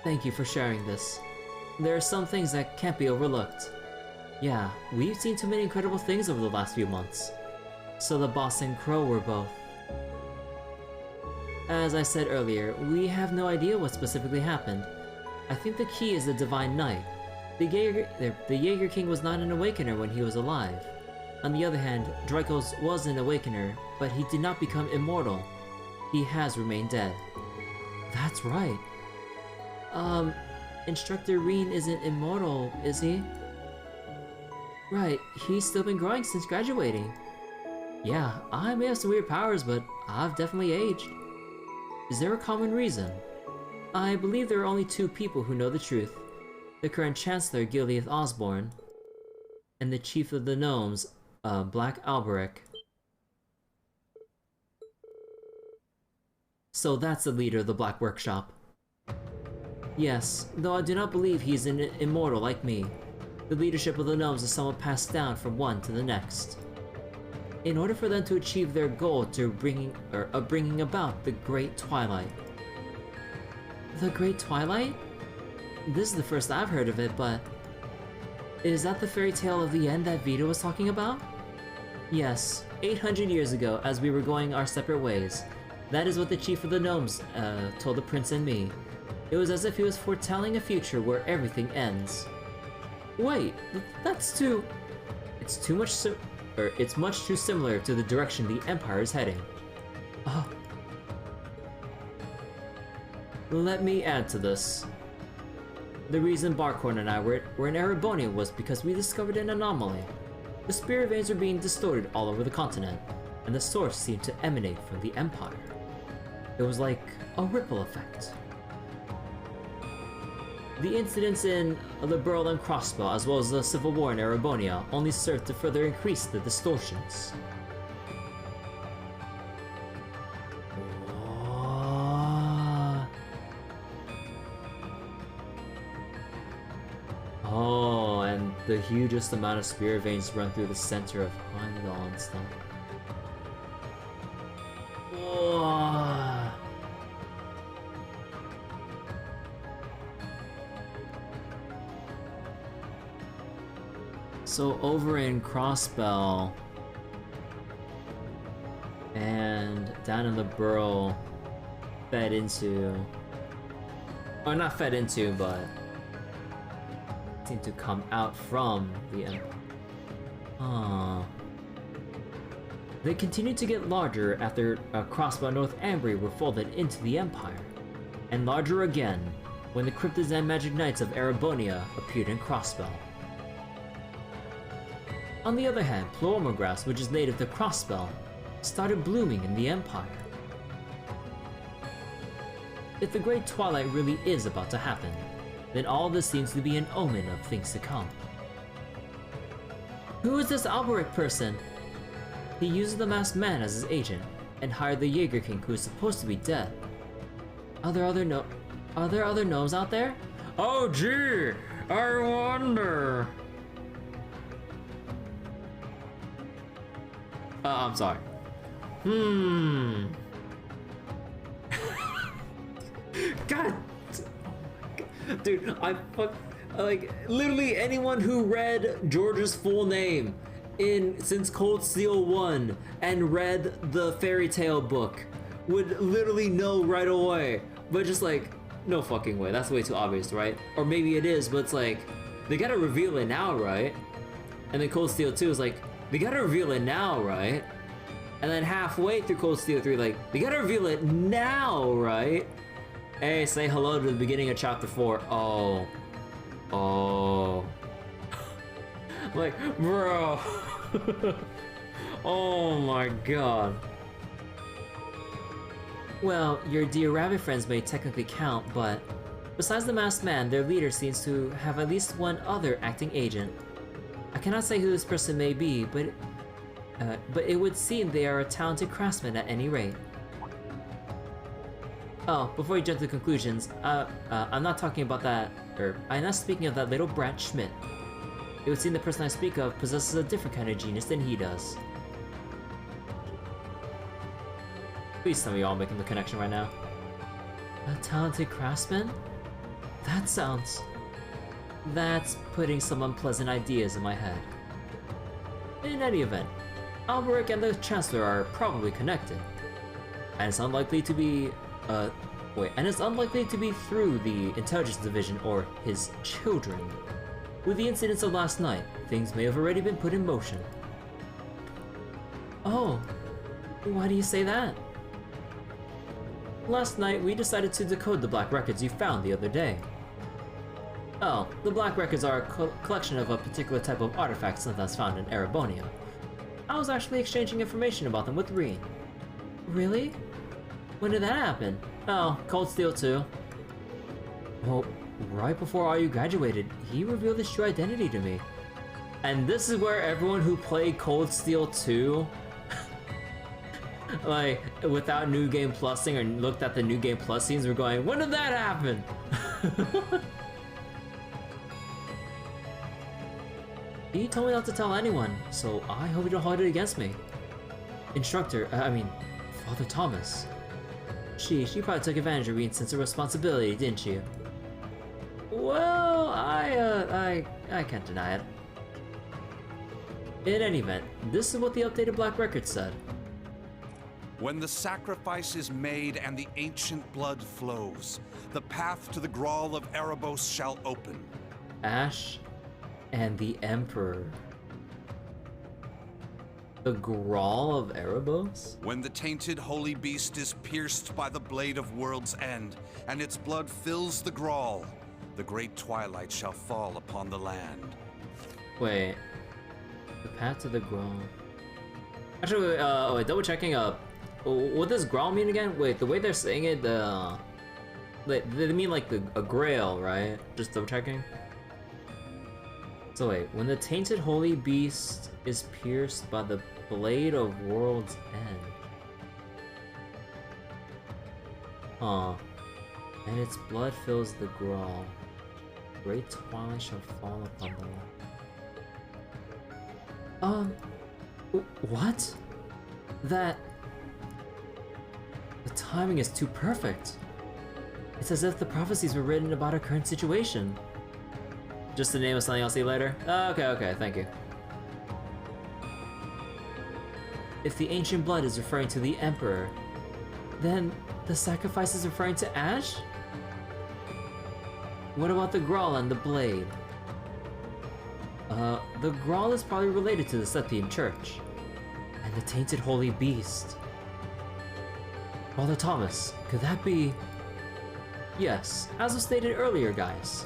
Thank you for sharing this. There are some things that can't be overlooked. Yeah, we've seen too many incredible things over the last few months. So the boss and Crow were both. As I said earlier, we have no idea what specifically happened. I think the key is the Divine Knight. The Jaeger King was not an Awakener when he was alive. On the other hand, Drykos was an Awakener, but he did not become immortal. He has remained dead. That's right. Instructor Reen isn't immortal, is he? Right, he's still been growing since graduating. Yeah, I may have some weird powers, but I've definitely aged. Is there a common reason? I believe there are only two people who know the truth. The current Chancellor, Gileath Osborne, and the Chief of the Gnomes, Black Alberic. So that's the leader of the Black Workshop. Yes, though I do not believe he's an immortal like me. The leadership of the gnomes is somewhat passed down from one to the next. In order for them to achieve their goal of bringing about the Great Twilight. The Great Twilight? This is the first I've heard of it, but... Is that the fairy tale of the end that Vito was talking about? Yes, 800 years ago, as we were going our separate ways. That is what the Chief of the Gnomes told the Prince and me. It was as if he was foretelling a future where everything ends. Wait, that's too... It's much too similar to the direction the Empire is heading. Oh. Let me add to this. The reason Barkhorn and I were in Erebonia was because we discovered an anomaly. The spirit veins were being distorted all over the continent, and the source seemed to emanate from the Empire. It was like a ripple effect. The incidents in the Burl and Crossbow, as well as the civil war in Erebonia, only served to further increase the distortions. Oh, and the hugest amount of spirit veins run through the center of Heimdallr and stuff. So over in Crossbell and down in the Burl, fed into, or not fed into, but seem to come out from the Empire. They continued to get larger after Crossbow and North Ambry were folded into the Empire, and larger again when the Cryptids and Magic Knights of Erebonia appeared in Crossbow. On the other hand, Plorma grass, which is native to Crossbow, started blooming in the Empire. If the Great Twilight really is about to happen, then all this seems to be an omen of things to come. Who is this Alberic person? He uses the Masked Man as his agent, and hired the Jaeger King who is supposed to be dead. Are there other gnomes out there? Oh gee, I wonder. I'm sorry. God, dude, like literally anyone who read George's full name since Cold Steel 1 and read the fairy tale book would literally know right away. But just like, no fucking way. That's way too obvious, right? Or maybe it is, but it's like, they gotta reveal it now, right? And then Cold Steel 2 is like, they gotta reveal it now, right? And then halfway through Cold Steel 3, like, they gotta reveal it now, right? Hey, say hello to the beginning of chapter 4. Oh. Like, bro. Oh my god. Well, your dear rabbit friends may technically count, but besides the Masked Man, their leader seems to have at least one other acting agent. I cannot say who this person may be, but it would seem they are a talented craftsman at any rate. Oh, before you jump to conclusions, I'm not talking about that, I'm not speaking of that little brat Schmidt. It would seem the person I speak of possesses a different kind of genius than he does. Please tell me you're all making the connection right now. A talented craftsman? That's putting some unpleasant ideas in my head. In any event, Alberic and the Chancellor are probably connected. And it's unlikely to be, through the Intelligence Division or his children. With the incidents of last night, things may have already been put in motion. Oh, why do you say that? Last night, we decided to decode the Black Records you found the other day. Oh, the Black Records are a collection of a particular type of artifacts sometimes found in Erebonia. I was actually exchanging information about them with Reen. Really? When did that happen? Oh, Cold Steel 2. Well, right before RU graduated, he revealed his true identity to me. And this is where everyone who played Cold Steel 2 like, without New Game Plusing or looked at the New Game Plus scenes, were going, when did that happen? He told me not to tell anyone, so I hope you don't hold it against me. Father Thomas. She probably took advantage of Reen's sense of responsibility, didn't you? Well, I can't deny it. In any event, this is what the updated Black Record said. When the sacrifice is made and the ancient blood flows, the path to the Gral of Erebos shall open. Ash and the Emperor. The Gral of Erebos? When the tainted holy beast is pierced by the blade of World's End, and its blood fills the Gral, the great twilight shall fall upon the land. Wait. The path to the Gral. Actually, wait, double checking up. What does Gral mean again? Wait, the way they're saying it, they mean like a grail, right? Just double checking. So wait, when the tainted holy beast is pierced by the blade of World's End. Huh. And its blood fills the Gral. Great twilight shall fall upon the land. What? The timing is too perfect. It's as if the prophecies were written about our current situation. Just the name of something I'll see later? Okay, thank you. If the ancient blood is referring to the Emperor, then The sacrifice is referring to Ash? What about the Gral and the blade? The Gral is probably related to the Septian Church. And the tainted holy beast. Father Thomas, could that be... Yes, as was stated earlier, guys.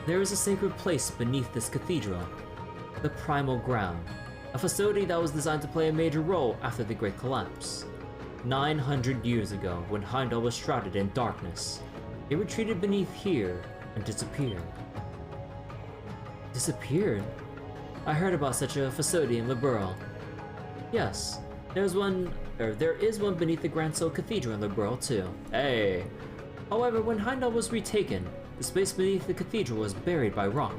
There is a sacred place beneath this cathedral. The Primal Ground. A facility that was designed to play a major role after the Great Collapse. 900 years ago, when Heimdallr was shrouded in darkness, it retreated beneath here and disappeared. Disappeared? I heard about such a facility in Liberl. Yes, there is one beneath the Grand Soul Cathedral in Liberl too. Hey! However, when Heimdallr was retaken, the space beneath the cathedral was buried by rock.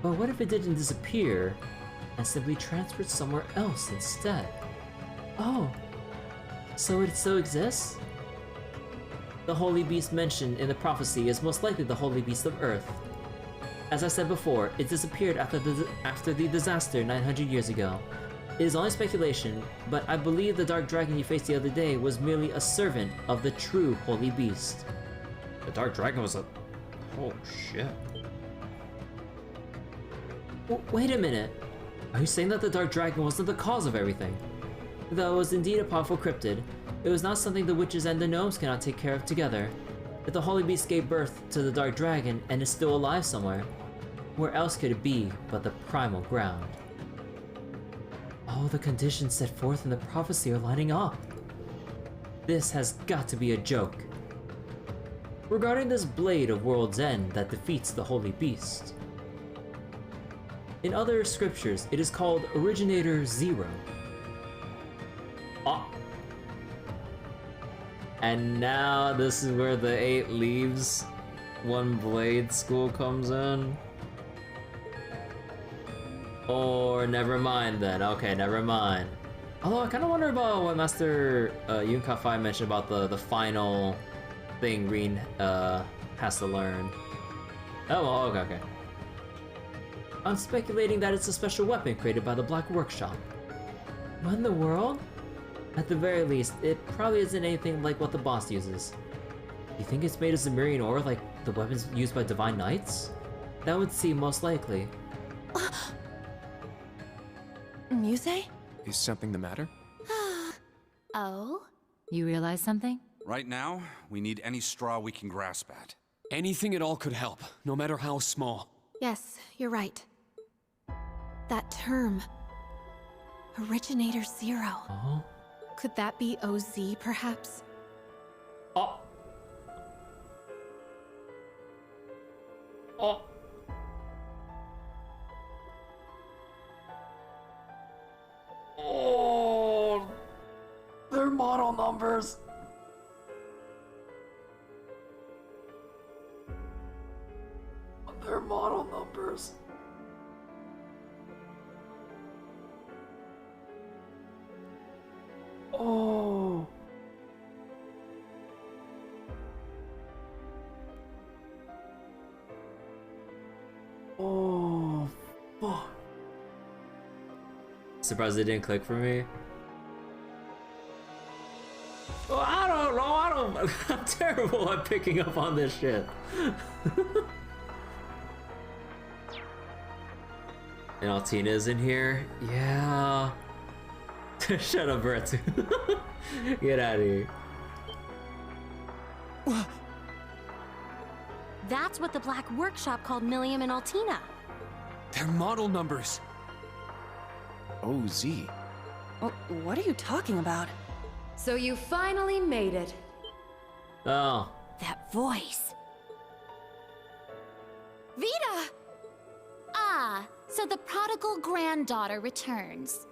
But what if it didn't disappear and simply transferred somewhere else instead? Oh, so it still exists? The holy beast mentioned in the prophecy is most likely the holy beast of Earth. As I said before, it disappeared after the disaster 900 years ago. It is only speculation, but I believe the dark dragon you faced the other day was merely a servant of the true holy beast. The dark dragon was a... Oh shit. Wait a minute. Are you saying that the dark dragon wasn't the cause of everything? Though it was indeed a powerful cryptid, it was not something the witches and the gnomes cannot take care of together. If the holy beast gave birth to the dark dragon and is still alive somewhere, where else could it be but the primal ground? All the conditions set forth in the prophecy are lining up. This has got to be a joke. Regarding this blade of World's End that defeats the holy beast. In other scriptures, it is called Originator Zero. Ah. And now this is where the 8 leaves, 1 blade school comes in. Or never mind then. Okay, never mind. Although I kind of wonder about what Master Yunka-Fai mentioned about the final thing Rin has to learn. Oh, well, okay. I'm speculating that it's a special weapon created by the Black Workshop. What in the world? At the very least, it probably isn't anything like what the boss uses. You think it's made of Zemurian ore like the weapons used by Divine Knights? That would seem most likely. Muse? Is something the matter? Oh? You realize something? Right now, we need any straw we can grasp at. Anything at all could help, no matter how small. Yes, you're right. That term. Originator Zero. Oh. Could that be OZ, perhaps? Oh. Oh. Oh. They're model numbers. They're model numbers. Oh. Oh, fuck. Surprised it didn't click for me. Oh, I don't know, I'm terrible at picking up on this shit. And Altina's in here? Yeah. Shut up, Brett. Get out of here. That's what the Black Workshop called Milliam and Altina. They're model numbers. OZ? What are you talking about? So you finally made it. Oh. That voice. Vita! Ah, so the prodigal granddaughter returns.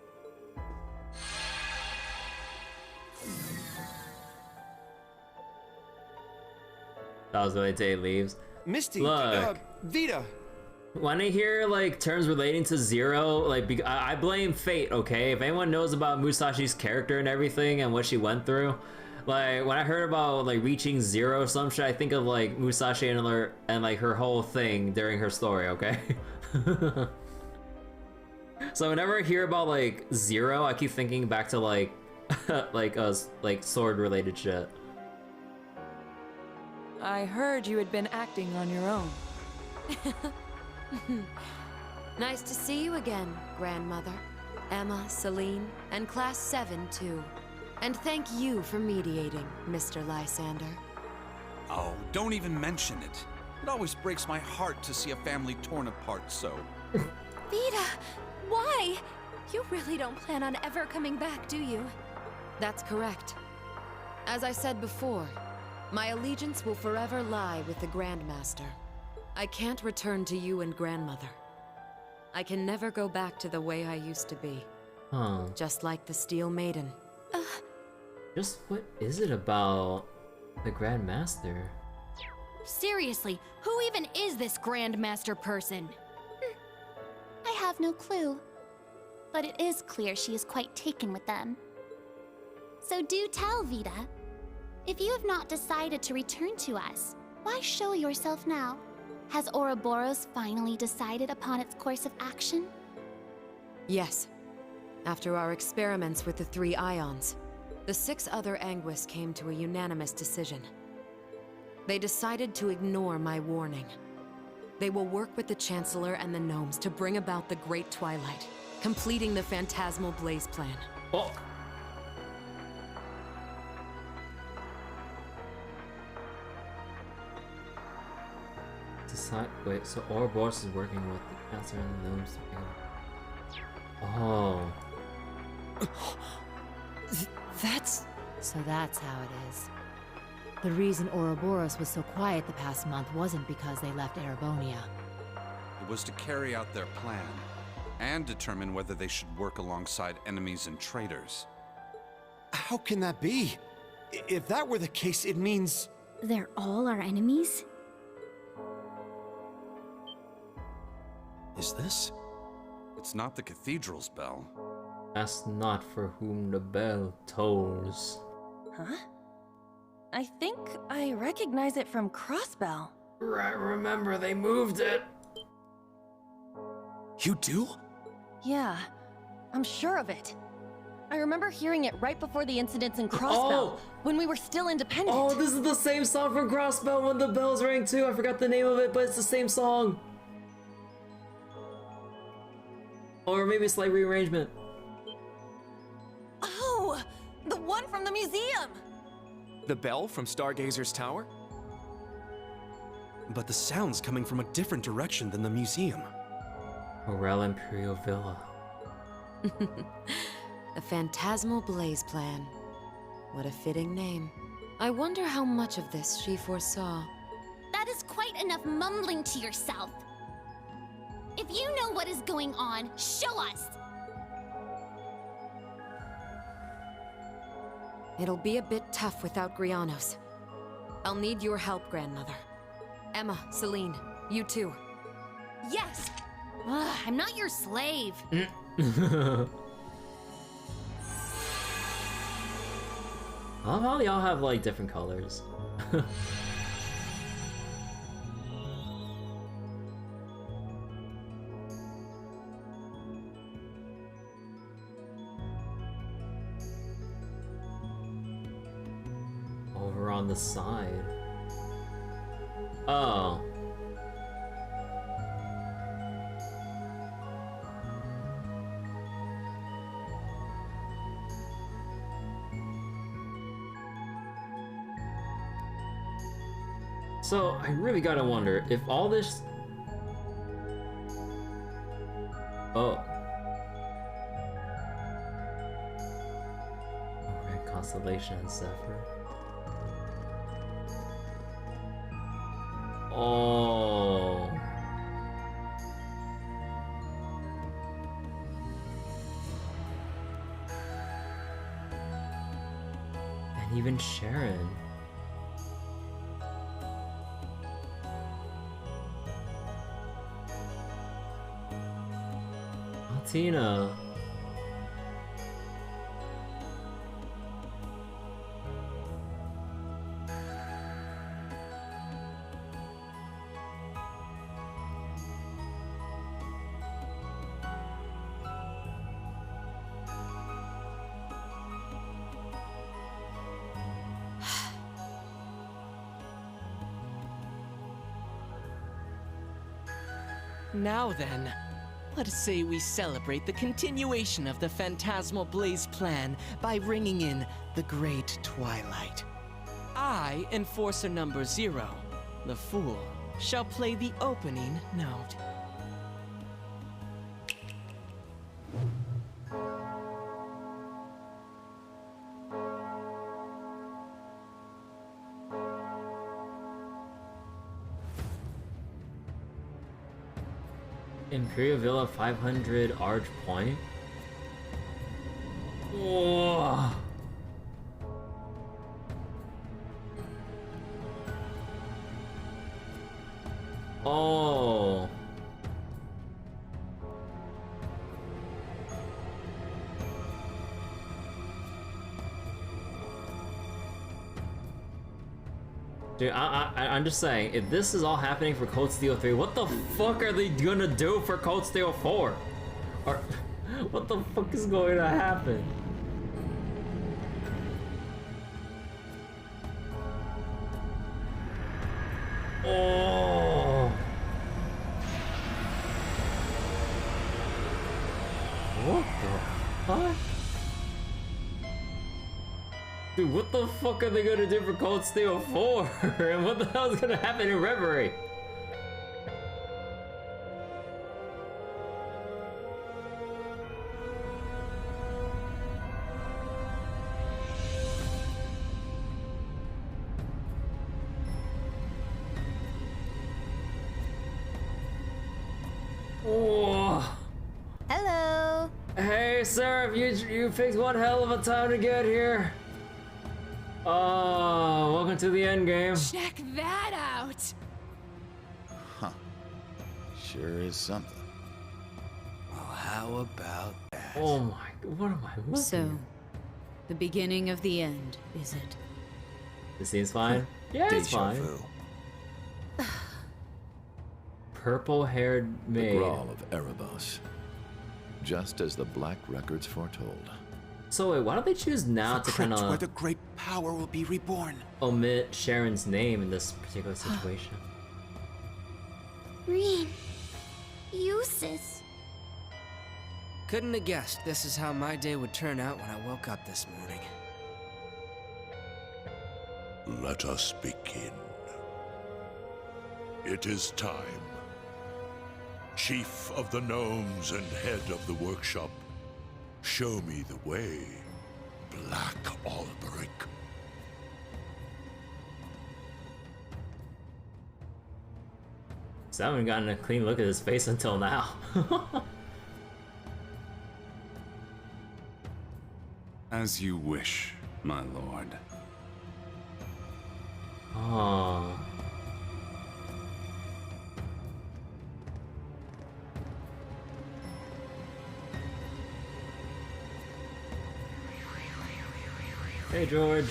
That was the way Tay leaves. Misty, Look. Vita. When I hear like terms relating to Zero, like I blame fate, okay? If anyone knows about Musashi's character and everything and what she went through, like when I heard about like reaching Zero or some shit, I think of like Musashi and like her whole thing during her story, okay? So whenever I hear about like Zero, I keep thinking back to like like sword related shit. I heard you had been acting on your own. Nice to see you again, Grandmother. Emma, Celine, and Class 7 too. And thank you for mediating, Mr. Lysander. Oh, don't even mention it. It always breaks my heart to see a family torn apart so. Vida, why? You really don't plan on ever coming back, do you? That's correct. As I said before, my allegiance will forever lie with the Grandmaster. I can't return to you and Grandmother. I can never go back to the way I used to be. Huh. Just like the Steel Maiden. Just what is it about the Grandmaster? Seriously, who even is this Grandmaster person? I have no clue. But it is clear she is quite taken with them. So do tell, Vida. If you have not decided to return to us, why show yourself now? Has Ouroboros finally decided upon its course of action? Yes. After our experiments with the 3 ions, the 6 other Anguis came to a unanimous decision. They decided to ignore my warning. They will work with the Chancellor and the Gnomes to bring about the Great Twilight, completing the Phantasmal Blaze plan. Oh. Wait, so Ouroboros is working with the Chancellor and the Gnomes to bring... Oh. That's... So that's how it is. The reason Ouroboros was so quiet the past month wasn't because they left Erebonia. It was to carry out their plan, and determine whether they should work alongside enemies and traitors. How can that be? If that were the case, it means... They're all our enemies? Is this? It's not the cathedral's bell. Ask not for whom the bell tolls. Huh? I think I recognize it from Crossbell. Right, remember, they moved it! You do? Yeah, I'm sure of it. I remember hearing it right before the incidents in Crossbell, Oh! when we were still independent. Oh, this is the same song from Crossbell when the bells rang too. I forgot the name of it, but it's the same song. Or maybe a slight rearrangement. Oh, the one from the museum! The bell from Stargazer's Tower? But the sound's coming from a different direction than the museum. Morel Imperial Villa. The Phantasmal Blaze plan. What a fitting name. I wonder how much of this she foresaw. That is quite enough mumbling to yourself. If you know what is going on, show us! It'll be a bit tough without Grianos. I'll need your help, Grandmother. Emma, Celine, you too. Yes! Ugh, I'm not your slave. I love how they all have like different colors. Over on the side. Oh. So, I really gotta wonder, if all this... Oh. Red Constellation and Zephyr. Oh. And even Sharon. Tina. Now then, let us say we celebrate the continuation of the Phantasmal Blaze plan by ringing in the Great Twilight. I, Enforcer number 0, the Fool, shall play the opening note. Imperial Villa 500 Arch Point. Whoa. Oh. Dude, I'm just saying, if this is all happening for Cold Steel 3, what the fuck are they gonna do for Cold Steel 4? Or what the fuck is going to happen? Oh. What the fuck? Dude, what the fuck are they gonna do for Cold Steel 4? And what the hell is gonna happen in Reverie? Oh. Hello. Hey, sir, you picked one hell of a time to get here. Oh, welcome to the end game. Check that out! Huh. Sure is something. Well, how about that? Oh my, what am I looking So, the beginning of the end, is it? This seems fine. Yeah, it's Deja fine. vu. Purple-haired maid. The Gral of Erebos. Just as the Black Records foretold. So wait, why don't they choose now The to kind crypt where of the great power will be reborn. omit Sharon's name in this particular situation? Green. Uses. Couldn't have guessed this is how my day would turn out when I woke up this morning. Let us begin. It is time. Chief of the Gnomes and head of the workshop, show me the way, Black Alberic. So I haven't gotten a clean look at his face until now. As you wish, my lord. Oh. Hey, George.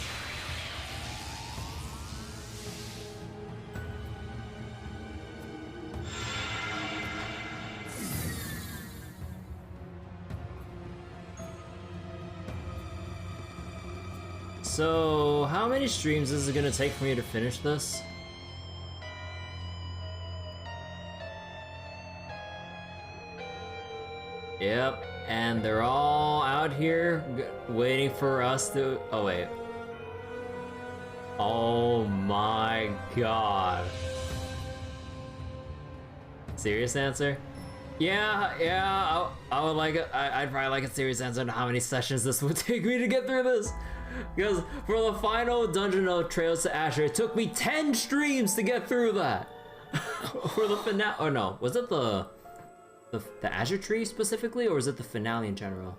So, how many streams is it gonna take for me to finish this? Yep, and they're all out here waiting for us to... Oh, wait. Oh my god. Serious answer? Yeah, I would like it. I'd probably like a serious answer on how many sessions this would take me to get through this. Because for the final dungeon of Trails to Asher, it took me 10 streams to get through that. For the finale, or no, was it the Azure Tree specifically, or was it the finale in general?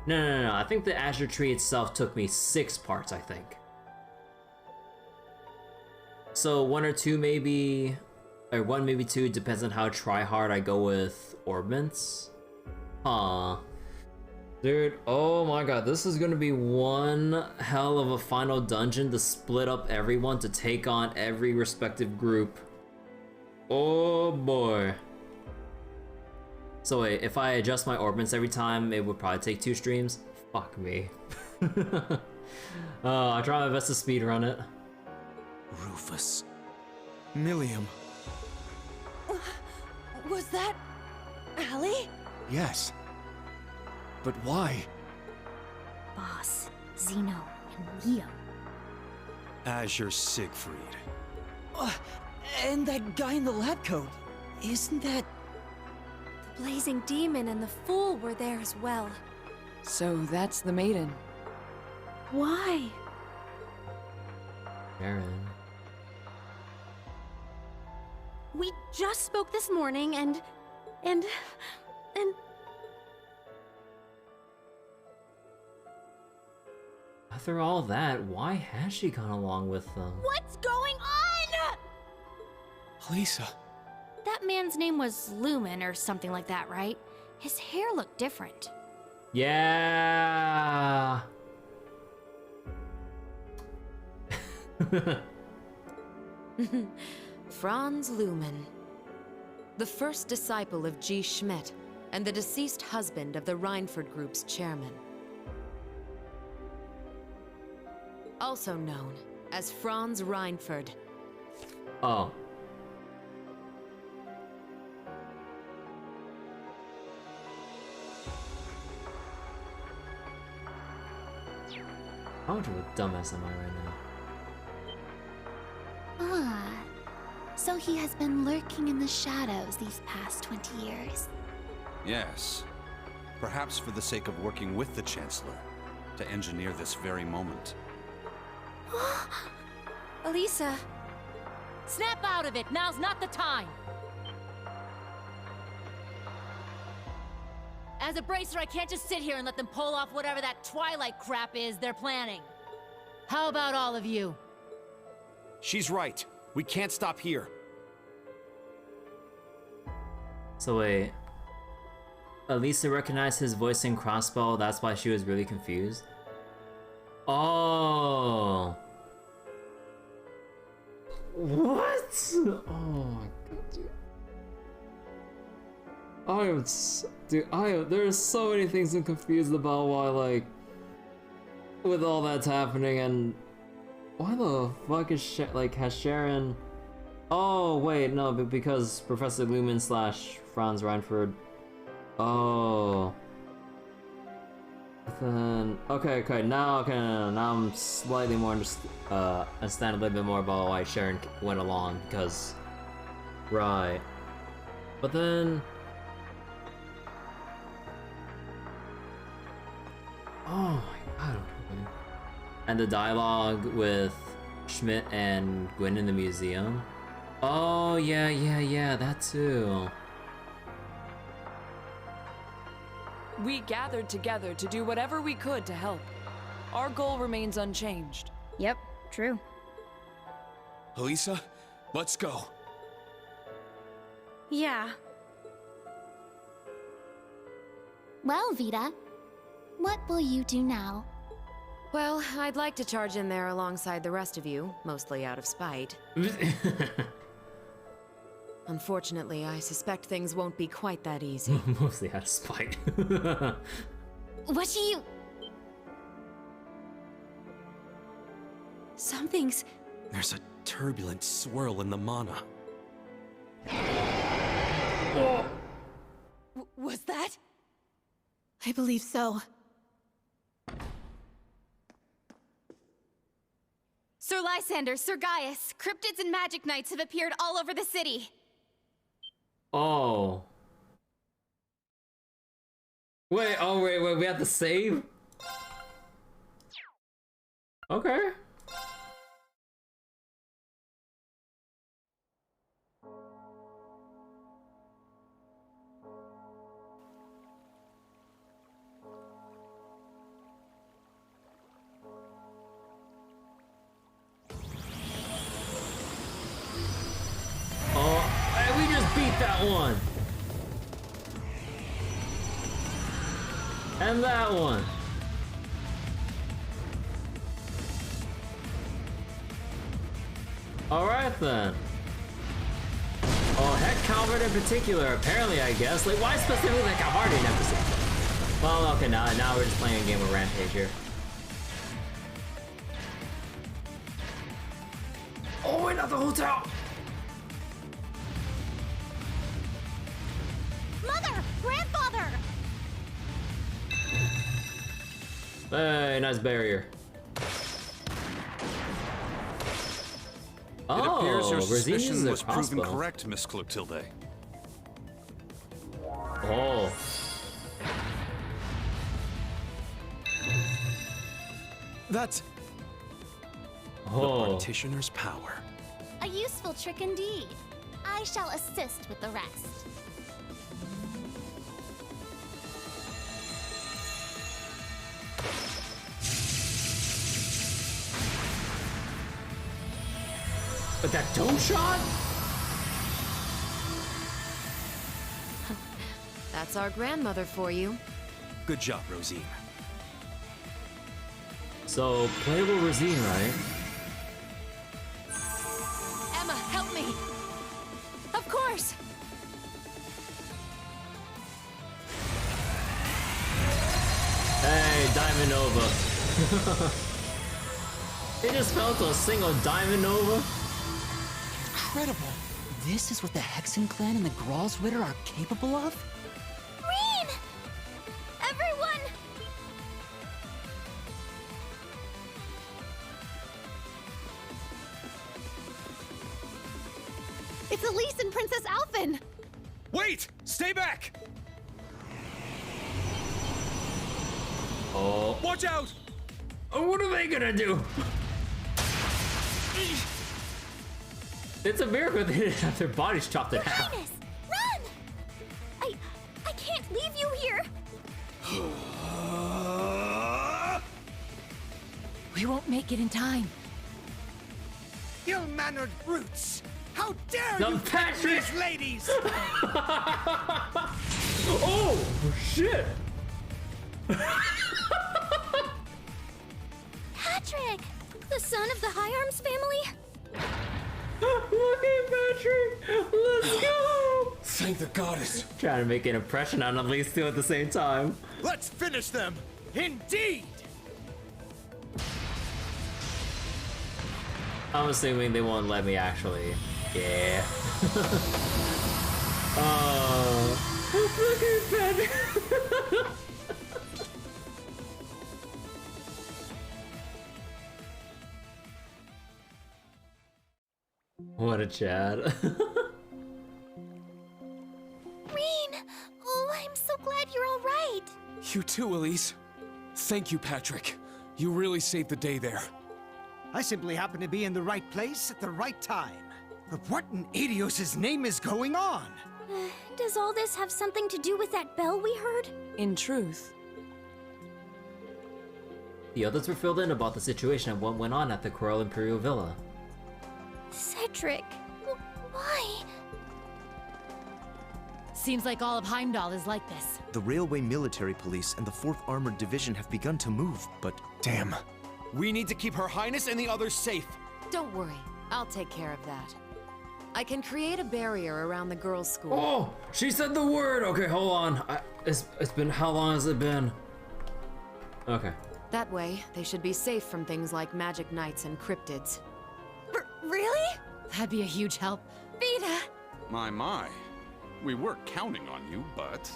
No, I think the Azure Tree itself took me 6 parts, I think. So 1 or 2 maybe, or 1 maybe 2, depends on how try hard I go with orbments. Huh. Dude, oh my god, this is gonna be one hell of a final dungeon to split up everyone to take on every respective group. Oh boy. So wait, if I adjust my orbments every time, it would probably take 2 streams? Fuck me. I try my best to speedrun it. Rufus. Millium. Was that... Allie? Yes. But why? Boss, Zeno, and Liam. Azure Siegfried. And that guy in the lab coat. Isn't that... The blazing demon and the fool were there as well. So that's the maiden. Why? Aaron. We just spoke this morning and... After all that, why has she gone along with them? What's going on? Lisa. That man's name was Lumen or something like that, right? His hair looked different. Yeah. Franz Lumen, the first disciple of G. Schmidt and the deceased husband of the Reinford Group's chairman. Also known as Franz Reinford. Oh. How much of a dumbass am I right now? Ah, so he has been lurking in the shadows these past 20 years. Yes. Perhaps for the sake of working with the Chancellor, to engineer this very moment. Elisa. Snap out of it! Now's not the time! As a bracer, I can't just sit here and let them pull off whatever that Twilight crap is they're planning. How about all of you? She's right. We can't stop here. So wait, Elisa recognized his voice in Crossbow, that's why she was really confused? Oh! What? Oh my god, dude. There's so many things I'm confused about why, like, with all that's happening, and why the fuck is has Sharon... Oh, wait, no, but because Professor Lumen / Franz Reinford. Oh. Then, okay, now I'm slightly more understand a little bit more about why Sharon went along, because... Right. But then... Oh my god. And the dialogue with Schmidt and Gwen in the museum. Oh, yeah, that too. We gathered together to do whatever we could to help. Our goal remains unchanged. Yep, true. Elisa, let's go. Yeah. Well, Vita, what will you do now? Well, I'd like to charge in there alongside the rest of you, mostly out of spite. Unfortunately, I suspect things won't be quite that easy. Mostly out of spite. What do you... Something's... There's a turbulent swirl in the mana. Was that? I believe so. Sir Lysander, Sir Gaius, cryptids and magic knights have appeared all over the city. Oh. Wait, we have to save? Okay. We just beat that one. And that one. Alright then. Oh, Heck Calvert in particular, apparently, I guess. Like, why specifically Heck Calvert in episode? Well, okay, now we're just playing a game of Rampage here. Oh, wait, not the hotel! Hey, nice barrier. It appears your Rosine uses suspicion a was proven crossbow. correct, Miss Clotilde. Oh. That's the partitioner's power. A useful trick indeed. I shall assist with the rest. But that dome shot? That's our grandmother for you. Good job, Rosine. So, playable Rosine, right? Emma, help me! Of course! Hey, Diamond Nova. They just fell to a single Diamond Nova. Incredible! This is what the Hexen clan and the Gral's Ritter are capable of? Reen! Everyone! It's Elise and Princess Alphen! Wait! Stay back! Oh. Watch out! Oh, what are they gonna do? It's a miracle they didn't have their bodies chopped in half. Highness, run! I can't leave you here. We won't make it in time. Ill-mannered brutes! How dare The you touch Patrick! these ladies! Oh, shit! Patrick, the son of the High Arms family? Look at Patrick! Let's go! Thank the goddess. Trying to make an impression on at least two at the same time. Let's finish them! Indeed! I'm assuming they won't let me actually. Yeah. Oh. Look at Patrick! What a Chad. Reen! Oh, I'm so glad you're all right. You too, Elise. Thank you, Patrick. You really saved the day there. I simply happen to be in the right place at the right time. But what in Adios' name is going on? Does all this have something to do with that bell we heard? In truth. The others were filled in about the situation and what went on at the Coral Imperial Villa. Cedric, why? Seems like all of Heimdallr is like this. The Railway Military Police and the 4th Armored Division have begun to move, but... Damn. We need to keep Her Highness and the others safe. Don't worry, I'll take care of that. I can create a barrier around the girls' school. Oh, she said the word. Okay, hold on. It's been, how long has it been? Okay. That way, they should be safe from things like magic knights and cryptids. Really? That'd be a huge help. Vita! My. We were counting on you, but...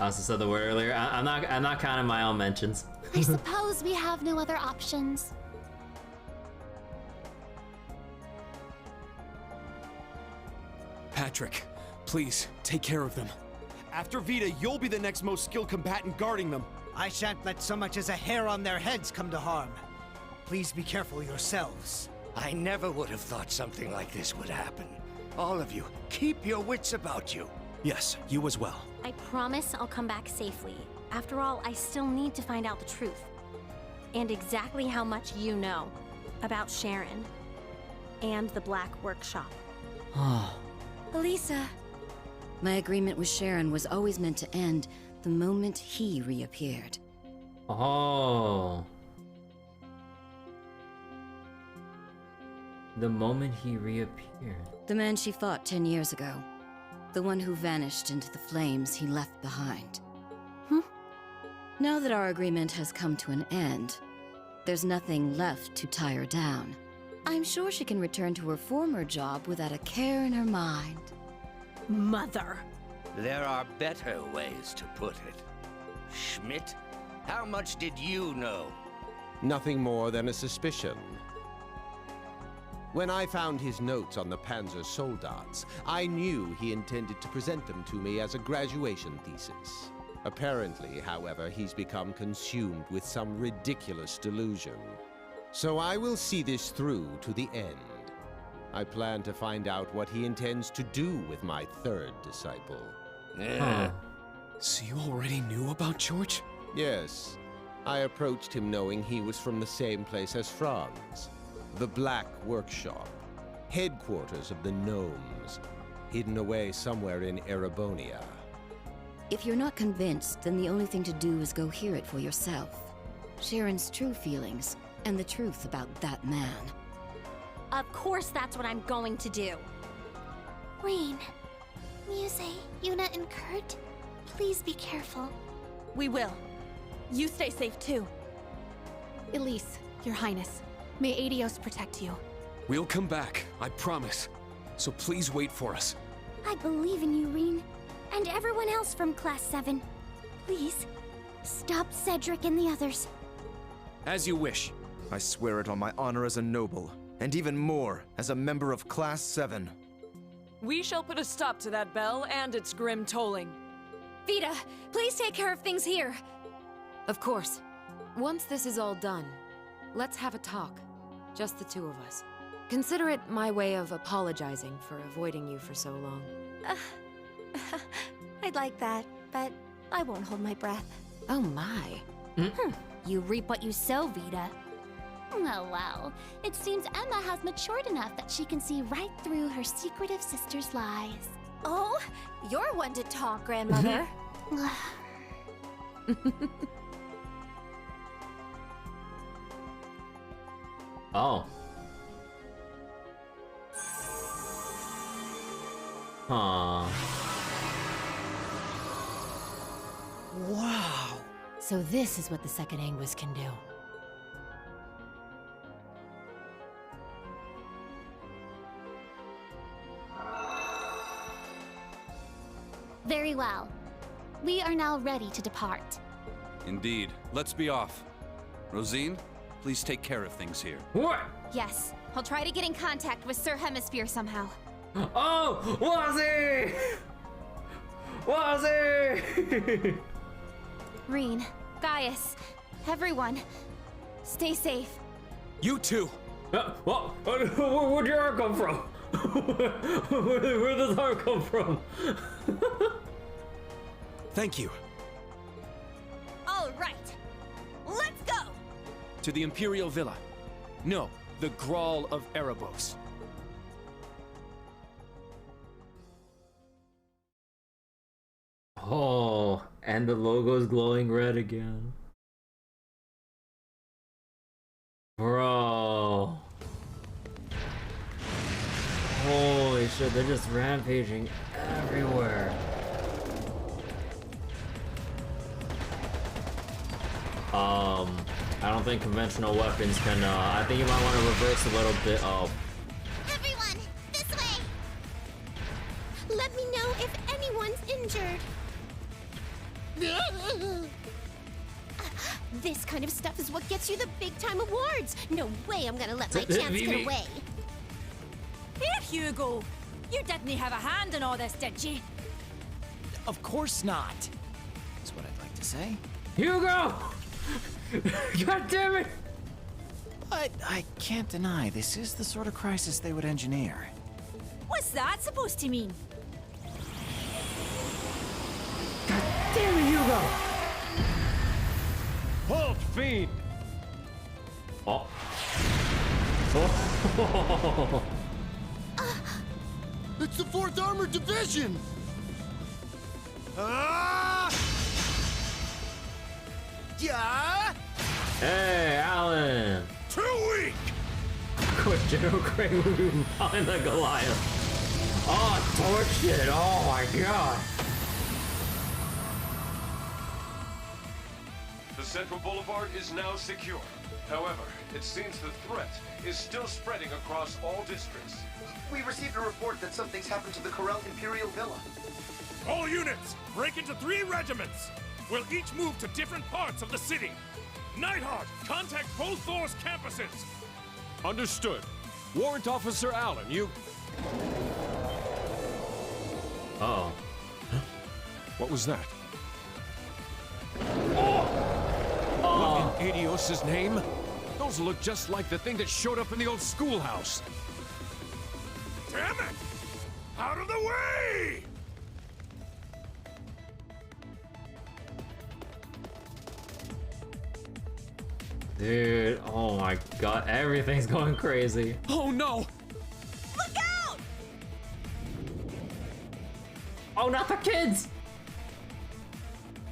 I also said the word earlier. I'm not counting my own mentions. I suppose we have no other options. Patrick, please, take care of them. After Vita, you'll be the next most skilled combatant guarding them. I shan't let so much as a hair on their heads come to harm. Please be careful yourselves. I never would have thought something like this would happen. All of you, keep your wits about you. Yes, you as well. I promise I'll come back safely. After all, I still need to find out the truth. And exactly how much you know about Sharon and the Black Workshop. Elisa. My agreement with Sharon was always meant to end the moment he reappeared. Oh. The moment he reappeared. The man she fought 10 years ago. The one who vanished into the flames he left behind. Now that our agreement has come to an end, there's nothing left to tie her down. I'm sure she can return to her former job without a care in her mind. Mother. There are better ways to put it. Schmidt How much did you know? Nothing more than a suspicion. When I found his notes on the Panzer Soldats, I knew he intended to present them to me as a graduation thesis. Apparently, however, he's become consumed with some ridiculous delusion. So I will see this through to the end. I plan to find out what he intends to do with my third disciple. So you already knew about George? Yes. I approached him knowing he was from the same place as Franz. The Black Workshop. Headquarters of the Gnomes. Hidden away somewhere in Erebonia. If you're not convinced, then the only thing to do is go hear it for yourself. Sharon's true feelings, and the truth about that man. Of course that's what I'm going to do. Rain, Muse, Yuna, and Kurt, please be careful. We will. You stay safe too. Elise, Your Highness, may Adios protect you. We'll come back, I promise. So please wait for us. I believe in you, Reen. And everyone else from Class 7. Please, stop Cedric and the others. As you wish. I swear it on my honor as a noble, and even more, as a member of Class 7. We shall put a stop to that bell and its grim tolling. Vita, please take care of things here. Of course. Once this is all done, let's have a talk. Just the two of us. Consider it my way of apologizing for avoiding you for so long. I'd like that, but I won't hold my breath. Oh my. You reap what you sow, Vita. Oh well, it seems Emma has matured enough that she can see right through her secretive sister's lies. Oh, you're one to talk, Grandmother. Oh. Aww. Wow. So this is what the second Anguis can do. Very well. We are now ready to depart. Indeed. Let's be off. Rosine, please take care of things here. What? Yes, I'll try to get in contact with Sir Hemisphere somehow. Oh! Wazzy! Wazzy! Reen, Gaius, everyone, stay safe. You too! Where'd your arm come from? Where does arm come from? Thank you. All right, let's go! To the Imperial Villa. No, the Gral of Erebos. Oh, and the logo's glowing red again. Bro. Holy shit, they're just rampaging everywhere. I don't think conventional weapons can, I think you might want to reverse a little bit. Oh. Everyone, this way! Let me know if anyone's injured. This kind of stuff is what gets you the big-time awards. No way I'm gonna let my chance get away. Here, Hugo. You didn't have a hand in all this, did you? Of course not. That's what I'd like to say. Hugo! God damn it! But I can't deny this is the sort of crisis they would engineer. What's that supposed to mean? God damn it, Hugo! Halt, fiend! Oh. It's the 4th Armored Division! Yeah! Hey, Alan! Too weak! Quick, General Crane moving behind the Goliath. Oh, torch it! Oh my god! The Central Boulevard is now secure. However, it seems the threat is still spreading across all districts. We received a report that something's happened to the Corel Imperial Villa. All units, break into 3 regiments! we'll each move to different parts of the city. Nighthawk, contact both Thor's campuses. Understood. Warrant Officer Allen, you... Uh-oh. What was that? Oh! What in Adios' name? Those look just like the thing that showed up in the old schoolhouse. Damn it! Out of the way! Dude, oh my god, everything's going crazy. Oh no! Look out! Oh, not the kids!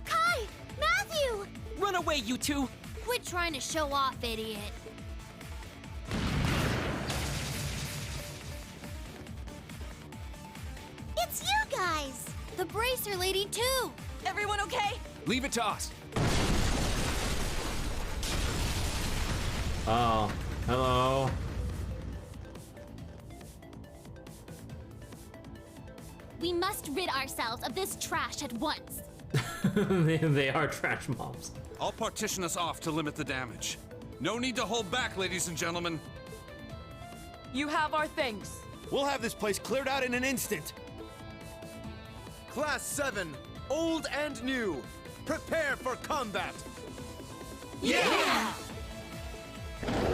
Kai! Matthew! Run away, you two! Quit trying to show off, idiot. It's you guys! The bracer lady, too! Everyone okay? Leave it to us. Oh, hello. We must rid ourselves of this trash at once. They are trash mobs. I'll partition us off to limit the damage. No need to hold back, ladies and gentlemen. You have our things. We'll have this place cleared out in an instant. Class 7, old and new, prepare for combat. Yeah!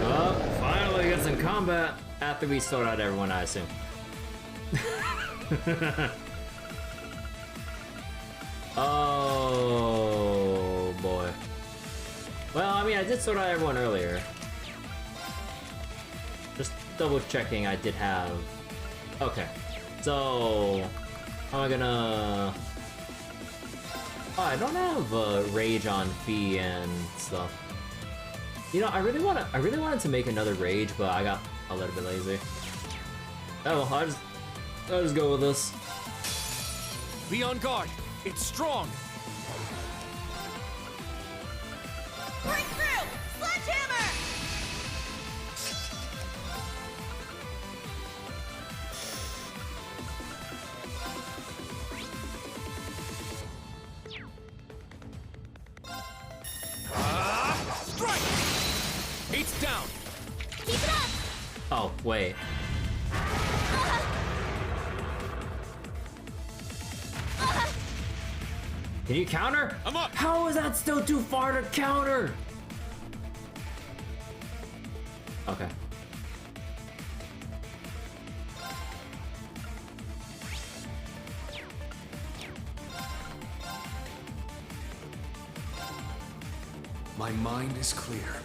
Oh, finally get some combat after we sort out everyone, I assume. Oh boy. Well, I mean, I did sort out everyone earlier. Just double checking I did have. Okay. So, how am I gonna... Oh, I don't have rage on Fee and stuff. You know, I really wanted to make another rage, but I got a little bit lazy. Oh, well, I'll just go with this. Be on guard. It's strong. Break through! Sledgehammer! Strike! Eight's down. Keep it up! Oh, wait. Can you counter? I'm up. How is that still too far to counter? Okay. My mind is clear.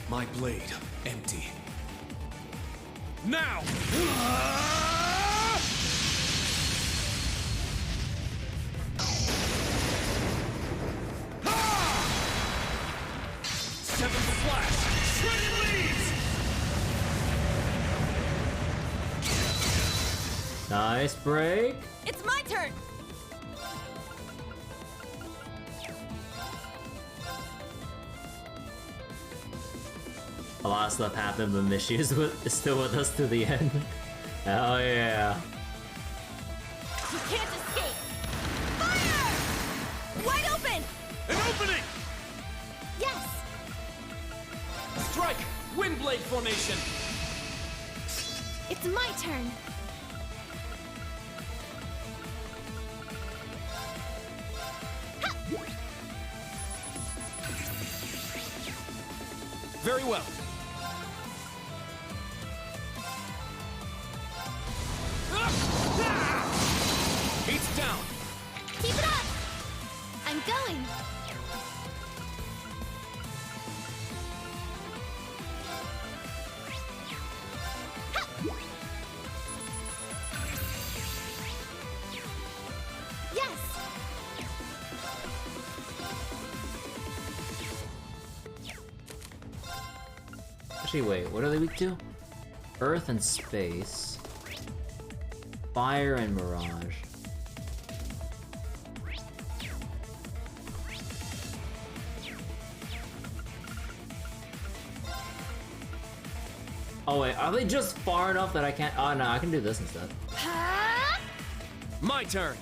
My blade empty. Now! Seventh slash! Shredded leaves! Nice break. It's my turn! A lot of stuff happened, but Mishy is still with us to the end. Hell yeah. You can't escape! Fire! Wide open! An opening! Yes! Strike! Windblade formation! It's my turn. Very well. Eight's down. Keep it up! I'm going. Yes! Actually, wait, what are they weak to? Earth and space. Fire and mirage. Oh wait, are they just far enough that I can't? Oh no, I can do this instead. My turn.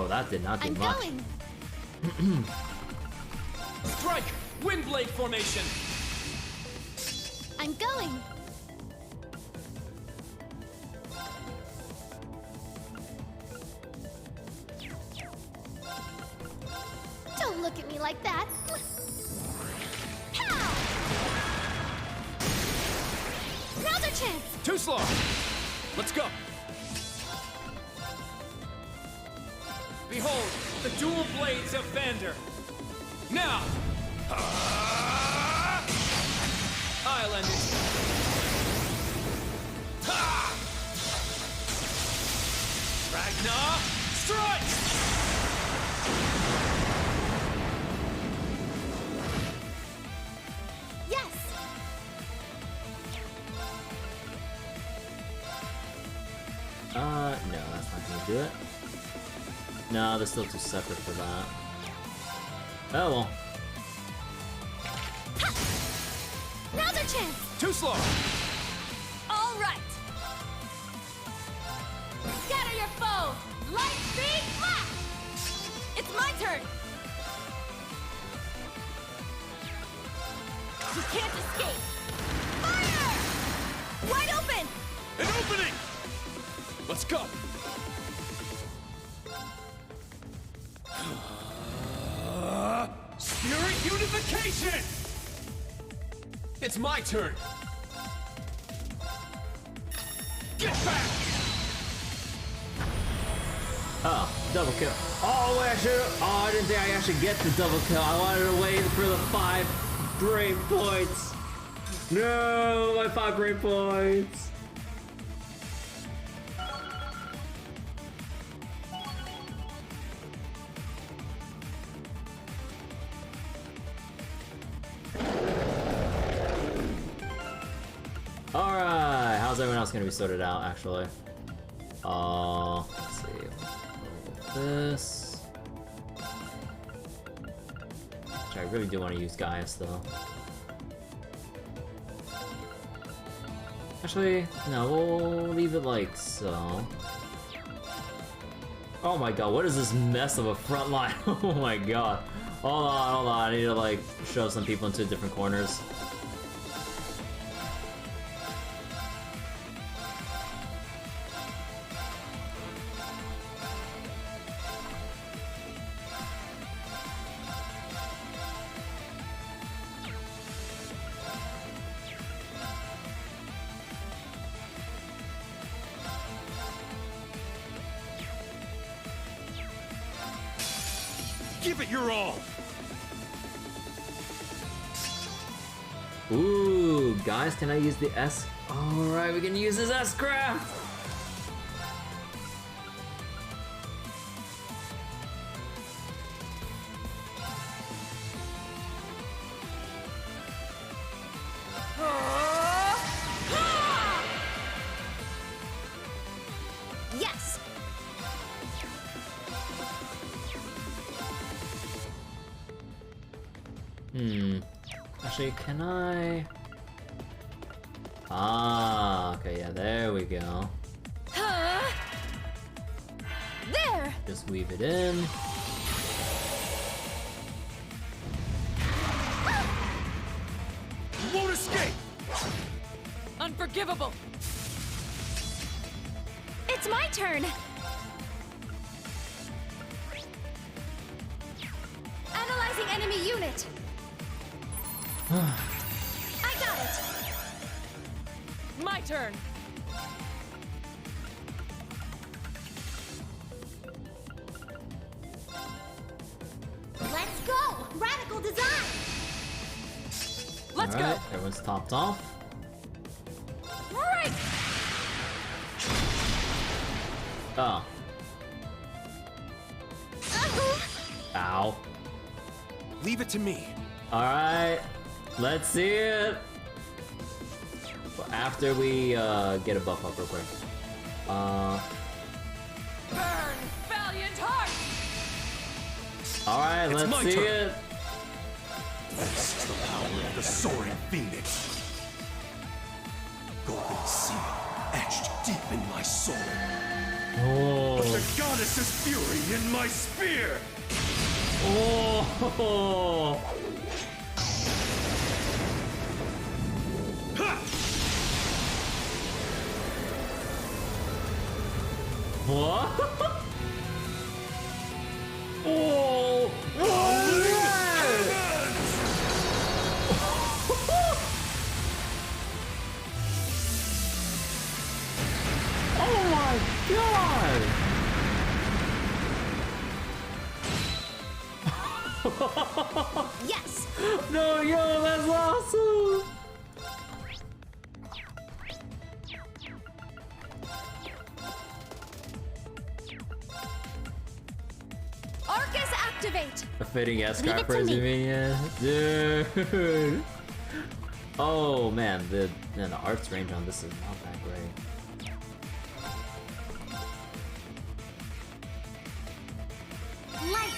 Oh, that did not do I'm much. going. Strike! Windblade formation! I'm going. Don't look at me like that. Pow! Now's our chance. Too slow! Let's go! Behold, the dual blades of Vander. Now! I'll end it. Ha! Ragnar, strike! Yes! No, that's not gonna do it. No, they're still too separate for that. Oh well. Now's our chance. Too slow! All right. Scatter your foe. Light speed flash. It's my turn. You can't escape. Fire! Wide open. An opening! Let's go! Spirit unification! It's my turn! Get back! Oh, double kill. Oh, wait, I didn't think I actually get the double kill. I wanted to wait for the 5 brain points. No, my 5 brain points. Alright, how's everyone else gonna be sorted out, actually? Let's see. This. Which I really do want to use Gaius, though. Actually, no, we'll leave it like so. Oh my god, what is this mess of a front line? Oh my god. Hold on, I need to like shove some people into different corners. Give it your all! Ooh, guys, can I use the S? Alright, we can use this S-craft! Yes! Actually, can I? Ah, okay, yeah, there we go. There! Just weave it in. Won't escape! Unforgivable! It's my turn! Analyzing enemy unit! I got it! My turn! Let's go! Radical design! Let's Alright, go! everyone's topped off. Right! Oh. Ow. Leave it to me. Alright, let's see it. After we get a buff up real quick. Burn, valiant heart! Alright, It's let's my see turn. it. This is the power of the soaring phoenix. Golden seal etched deep in my soul. But the goddess's fury in my spear! Oh! Ha! What? Oh! Oh my god! Yes! No, yo, that's awesome! Arcus, activate! A fitting Leave escort it for to me. Zumia, dude. Oh man, the arts range on this is not that great. Light!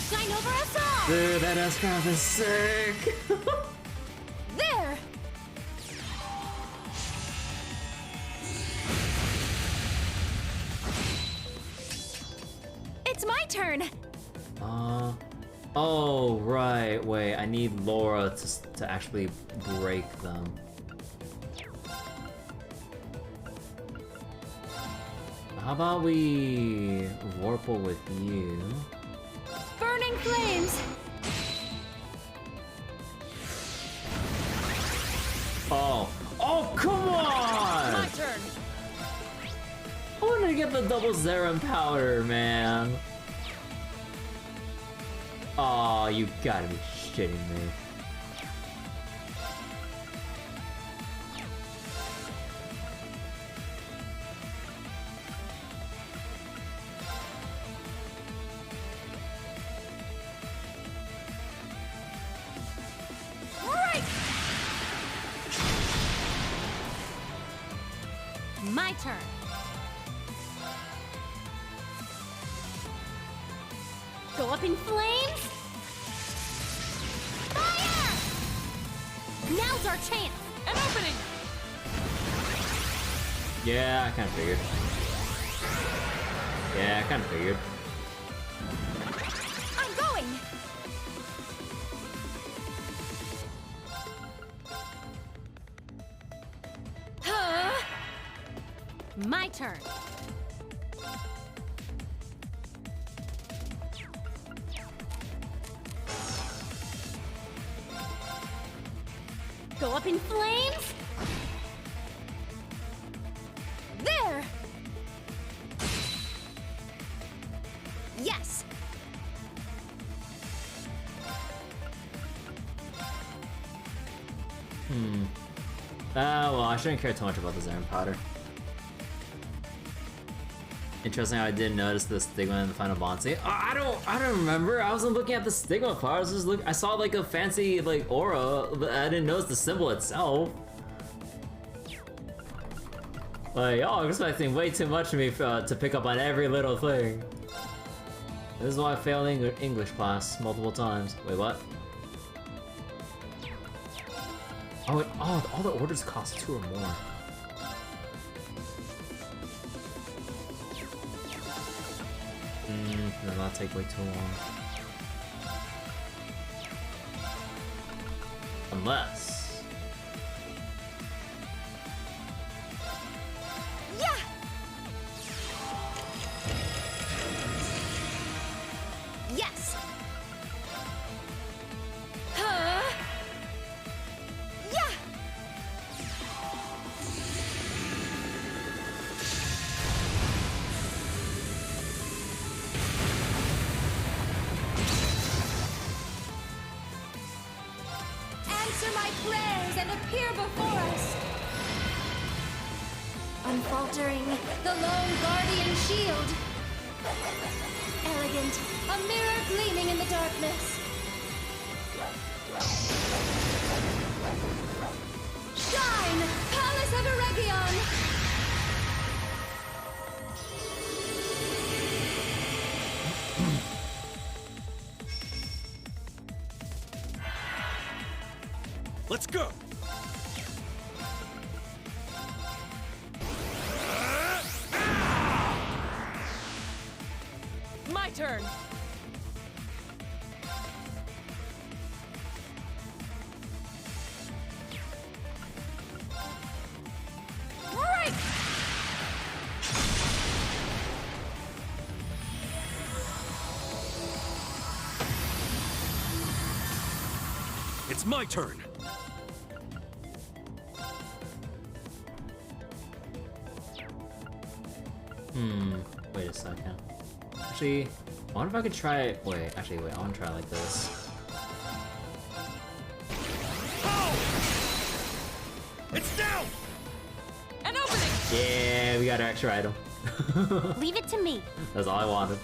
Shine over us all! Dude, that escort is sick. There! It's my turn! Oh right. Wait, I need Laura to actually break them. How about we Vorpal with you? Burning flames! Oh. Oh, come on! My turn! I want to get the double Zerum powder, man. Oh, you gotta be shitting me. Right! My turn. Go up in flames. Fire! Now's our chance. An opening. Yeah, I kind of figured. Yeah, I kind of figured. I'm going. Huh? My turn. Go up in flames. There. Yes. Well, I shouldn't care too much about the Zerum powder. Interesting how I didn't notice the stigma in the final bond scene. I don't remember. I wasn't looking at the stigma part. I was just I saw like a fancy like aura, but I didn't notice the symbol itself. Like, y'all are expecting way too much of me to pick up on every little thing. This is why I failed English class multiple times. Wait, what? Oh, all the orders cost 2 or more. That'll not take way too long. Unless... Yeah! Yes! Huh? Yeah! Answer my prayers and appear before us! Unfaltering, the lone guardian shield! Elegant, a mirror gleaming in the darkness! Shine, Palace of Eregion! Let's go! turn. Right! It's my turn. Wait a second. Actually, I wonder if I could try. Wait, I want to try like this. It's down! An opening! Yeah, we got our extra item. Leave it to me. That's all I wanted.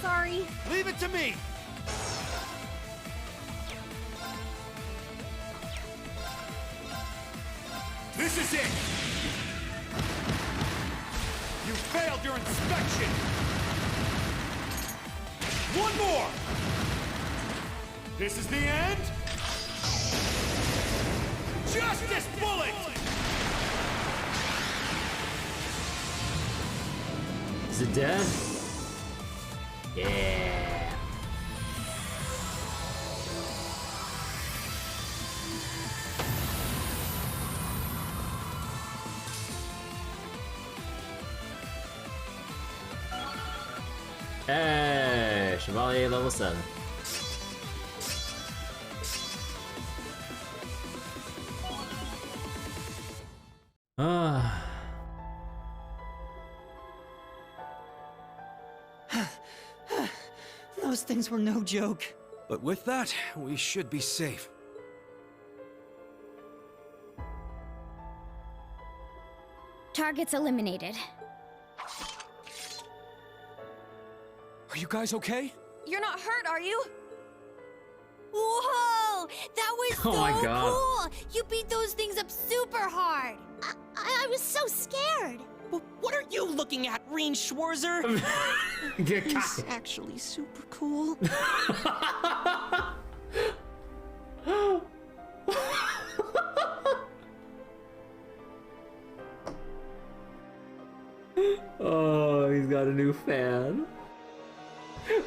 Sorry. Leave it to me! This is it! You failed your inspection! One more! This is the end? Justice bullet! Is it dead? Yeah. Hey, Chevalier level 7. Those things were no joke. But with that, we should be safe. Targets eliminated. Are you guys okay? You're not hurt, are you? Whoa! That was Oh my so God. cool! You beat those things up super hard! I was so scared. What are you looking at, Reen Schwarzer? He's actually super cool. Oh, he's got a new fan.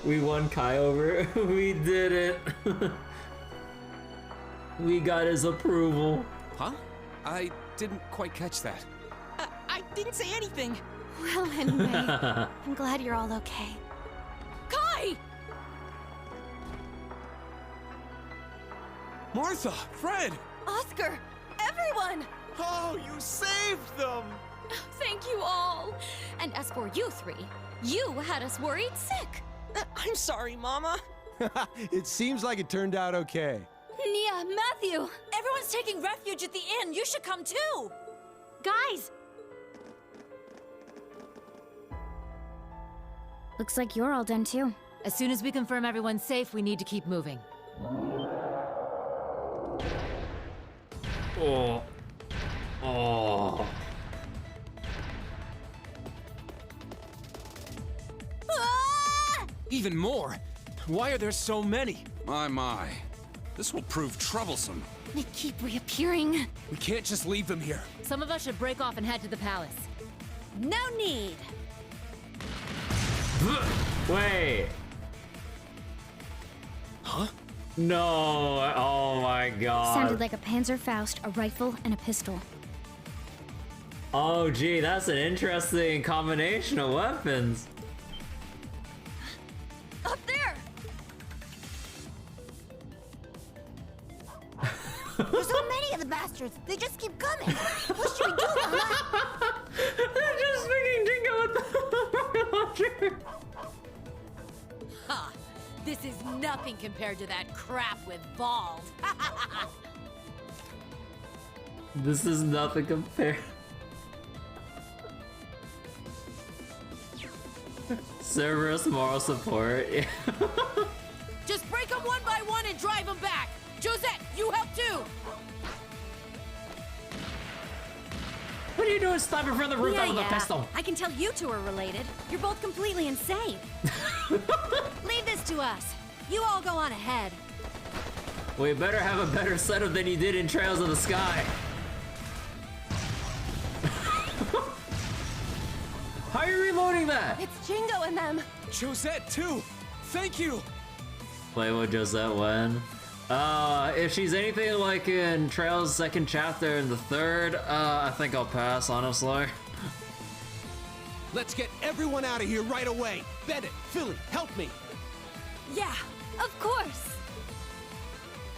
We won Kai over. We did it. We got his approval. Huh? I didn't quite catch that. I didn't say anything. Well, anyway, I'm glad you're all okay. Kai! Martha! Fred! Oscar! Everyone! Oh, you saved them! Thank you all. And as for you three, you had us worried sick. I'm sorry, Mama. It seems like it turned out okay. Nia, Matthew. Everyone's taking refuge at the inn. You should come too. Guys! Looks like you're all done too. As soon as we confirm everyone's safe, we need to keep moving. Oh. Oh. Even more? Why are there so many? My. This will prove troublesome. They keep reappearing. We can't just leave them here. Some of us should break off and head to the palace. No need. Wait. Huh? No. Oh my god. Sounded like a Panzerfaust, a rifle, and a pistol. Oh gee, that's an interesting combination of weapons. Up there! There's so many of the bastards. They just keep coming. What should we do, Mama? They're just freaking Jingo with the rocket launcher. Ha! This is nothing compared to that crap with balls. This is nothing compared. Cerberus moral support. Yeah. Just break them one by one and drive them back. Josette, you help too. What are you doing stopping from the roof out with a pistol? I can tell you two are related. You're both completely insane. Leave this to us. You all go on ahead. We better have a better setup than you did in Trails of the Sky. Why are you reloading that? It's Jingo and them. Josette, too! Thank you! Play with Josette when? If she's anything like in Trail's second chapter and the third, I think I'll pass, honestly. Let's get everyone out of here right away! Bennett, Philly, help me! Yeah, of course!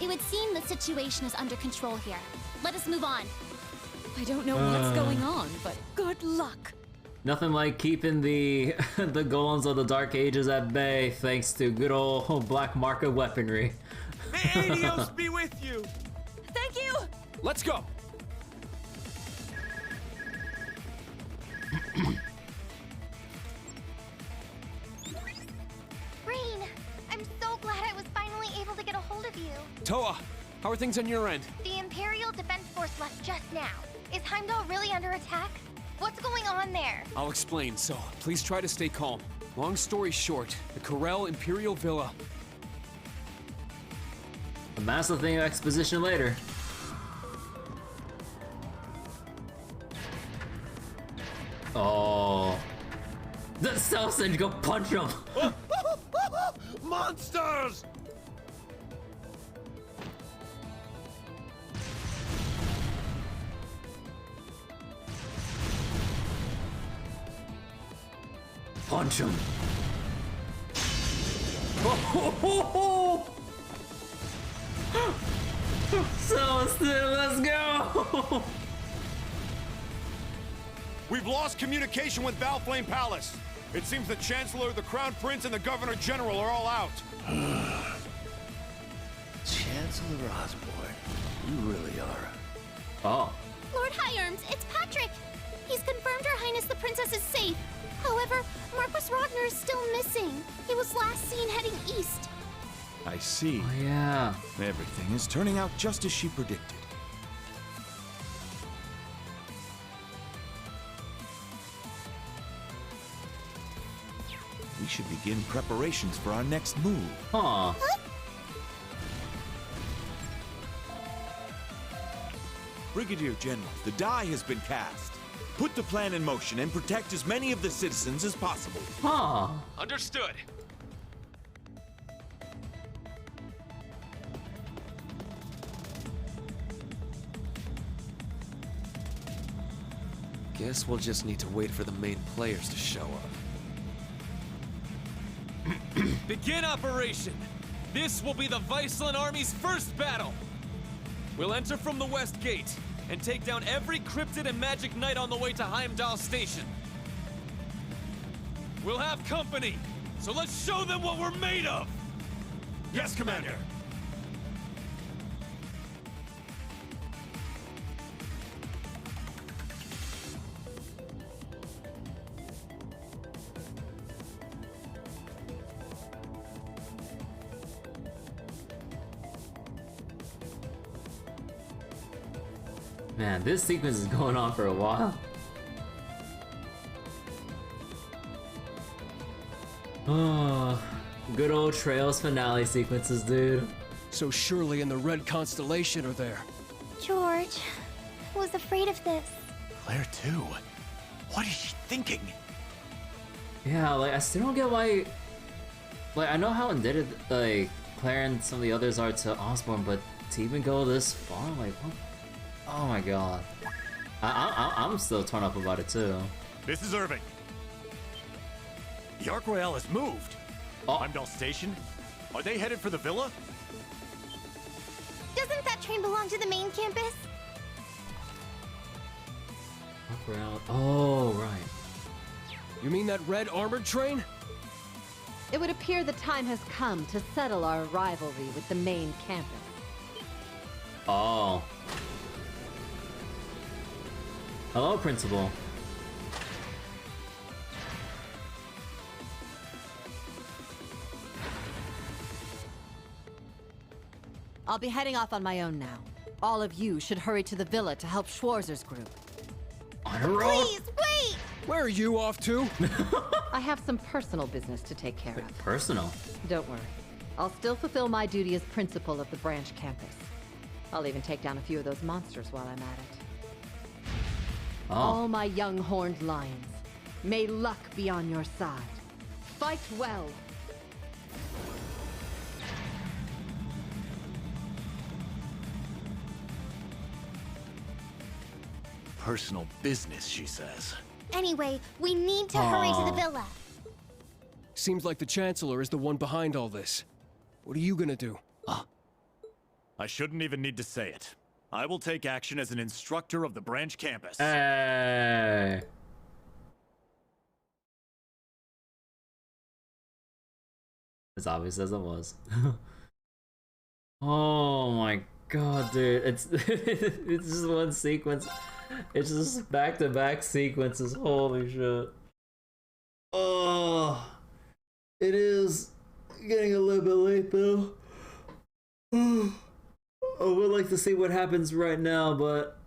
It would seem the situation is under control here. Let us move on. I don't know what's going on, but good luck. Nothing like keeping the the golems of the Dark Ages at bay thanks to good old black market weaponry. May Adios be with you! Thank you! Let's go! Rain, I'm so glad I was finally able to get a hold of you. Toa, how are things on your end? The Imperial Defense Force left just now. Is Heimdallr really under attack? What's going on there? I'll explain, so please try to stay calm. Long story short, the Corel Imperial Villa. A massive thing of exposition later. Oh. The Self-Send, go punch him! Monsters! Punch him! Oh, Celestine, let's go! We've lost communication with Valflame Palace. It seems the Chancellor, the Crown Prince, and the Governor General are all out. Chancellor Osborne, you really are. Oh. Lord High-Arms, it's Patrick! He's confirmed Her Highness the Princess is safe. However, Marquis Ragnar is still missing. He was last seen heading east. I see. Oh, yeah. Everything is turning out just as she predicted. We should begin preparations for our next move. Huh. Brigadier General, the die has been cast. Put the plan in motion and protect as many of the citizens as possible. Huh. Understood. Guess we'll just need to wait for the main players to show up. Begin operation! This will be the Viceland Army's first battle! We'll enter from the west gate and take down every cryptid and magic knight on the way to Heimdallr Station. We'll have company, so let's show them what we're made of! Yes, Commander. Man, this sequence is going on for a while. Oh, good old Trails finale sequences, dude. So Shirley and the Red Constellation are there. George, I was afraid of this. Claire, too. What is she thinking? Yeah, like, I still don't get why... Like, I know how indebted, like, Claire and some of the others are to Osborne, but to even go this far, like, what? Oh my god. I'm still torn up about it, too. This is Irving. The Arc Royale has moved. Heimdallr Station? Are they headed for the villa? Doesn't that train belong to the main campus? Arc Royale. Oh, right. You mean that red armored train? It would appear the time has come to settle our rivalry with the main campus. Oh. Hello, Principal. I'll be heading off on my own now. All of you should hurry to the villa to help Schwarzer's group. On a roll. Please, wait! Where are you off to? I have some personal business to take care of. Personal? Don't worry. I'll still fulfill my duty as principal of the branch campus. I'll even take down a few of those monsters while I'm at it. Oh. All my young horned lions. May luck be on your side. Fight well. Personal business, she says. Anyway, we need to hurry to the villa. Seems like the Chancellor is the one behind all this. What are you gonna do? I shouldn't even need to say it. I will take action as an instructor of the branch campus. Hey. As obvious as it was. Oh my god, dude. It's it's just one sequence. It's just back-to-back sequences. Holy shit. Oh, it is getting a little bit late though. I would like to see what happens right now, but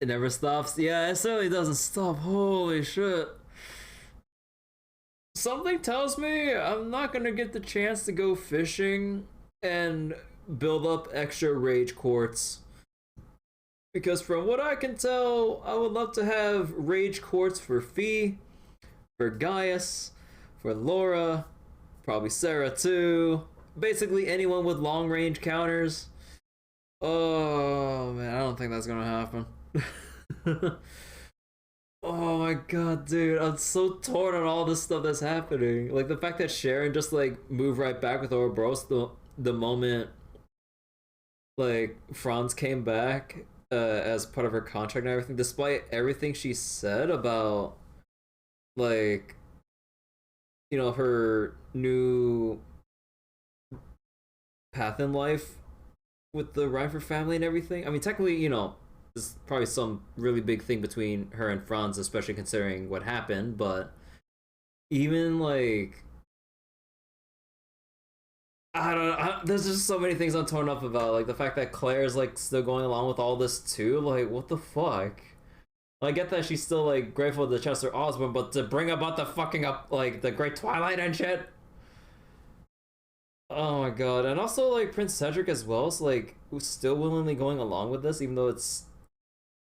it never stops. Yeah, it certainly doesn't stop. Holy shit. Something tells me I'm not gonna get the chance to go fishing and build up extra rage quartz. Because from what I can tell, I would love to have rage quartz for Fee, for Gaius, for Laura, probably Sarah too. Basically anyone with long range counters. Oh man, I don't think that's gonna happen. Oh my god, dude, I'm so torn on all this stuff that's happening. Like the fact that Sharon just like moved right back with Ouroboros the moment like Franz came back as part of her contract and everything, despite everything she said about like, you know, her new path in life with the Reinfer family and everything. I mean, technically, you know, there's probably some really big thing between her and Franz, especially considering what happened, but even like, I don't know, there's just so many things I'm torn up about, like the fact that Claire's like still going along with all this too, like what the fuck? I get that she's still like grateful to Chester Osborne, but to bring about the fucking up like the Great Twilight and shit. Oh my god, and also like Prince Cedric as well, so like who's still willingly going along with this, even though it's,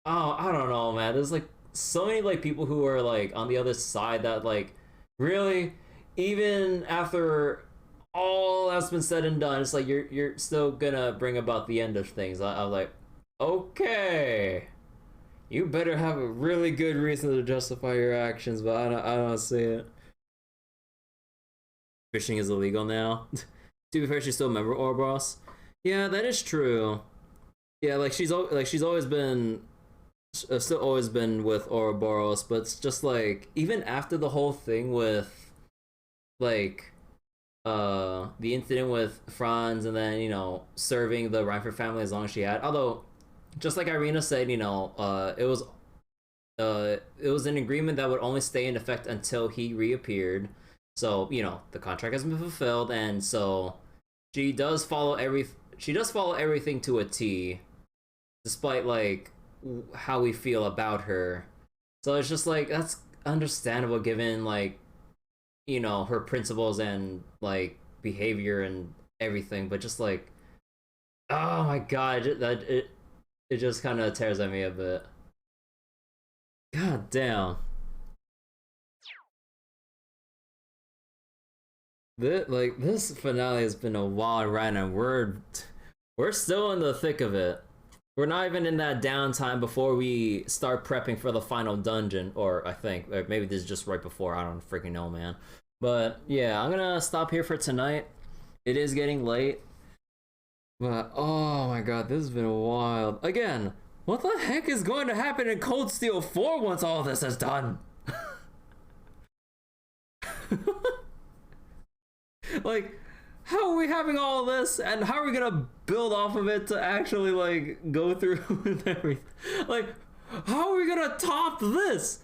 oh, I don't know, man. There's like so many like people who are like on the other side that like really, even after all that's been said and done, it's like you're still gonna bring about the end of things. I'm like, okay, you better have a really good reason to justify your actions, but I don't see it. Fishing is illegal now. To be fair, she's still a member of Ouroboros. Yeah, that is true. Yeah, like she's always been, still always been with Ouroboros, but it's just like even after the whole thing with like the incident with Franz, and then, you know, serving the Reinfer family as long as she had. Although, just like Irina said, you know, it was an agreement that would only stay in effect until he reappeared. So, you know, the contract has been fulfilled, and so she does follow everything to a T, despite like how we feel about her. So it's just like that's understandable given like, you know, her principles and like behavior and everything, but just like, oh my god, it just kind of tears at me a bit. God damn. This finale has been a wild ride, and we're still in the thick of it. We're not even in that downtime before we start prepping for the final dungeon, or I think, or maybe this is just right before, I don't freaking know, man. But yeah, I'm gonna stop here for tonight. It is getting late. But oh my god, this has been wild. Again, what the heck is going to happen in Cold Steel 4 once all this is done? Like, how are we having all this, and how are we gonna build off of it to actually like go through with everything? Like, how are we gonna top this?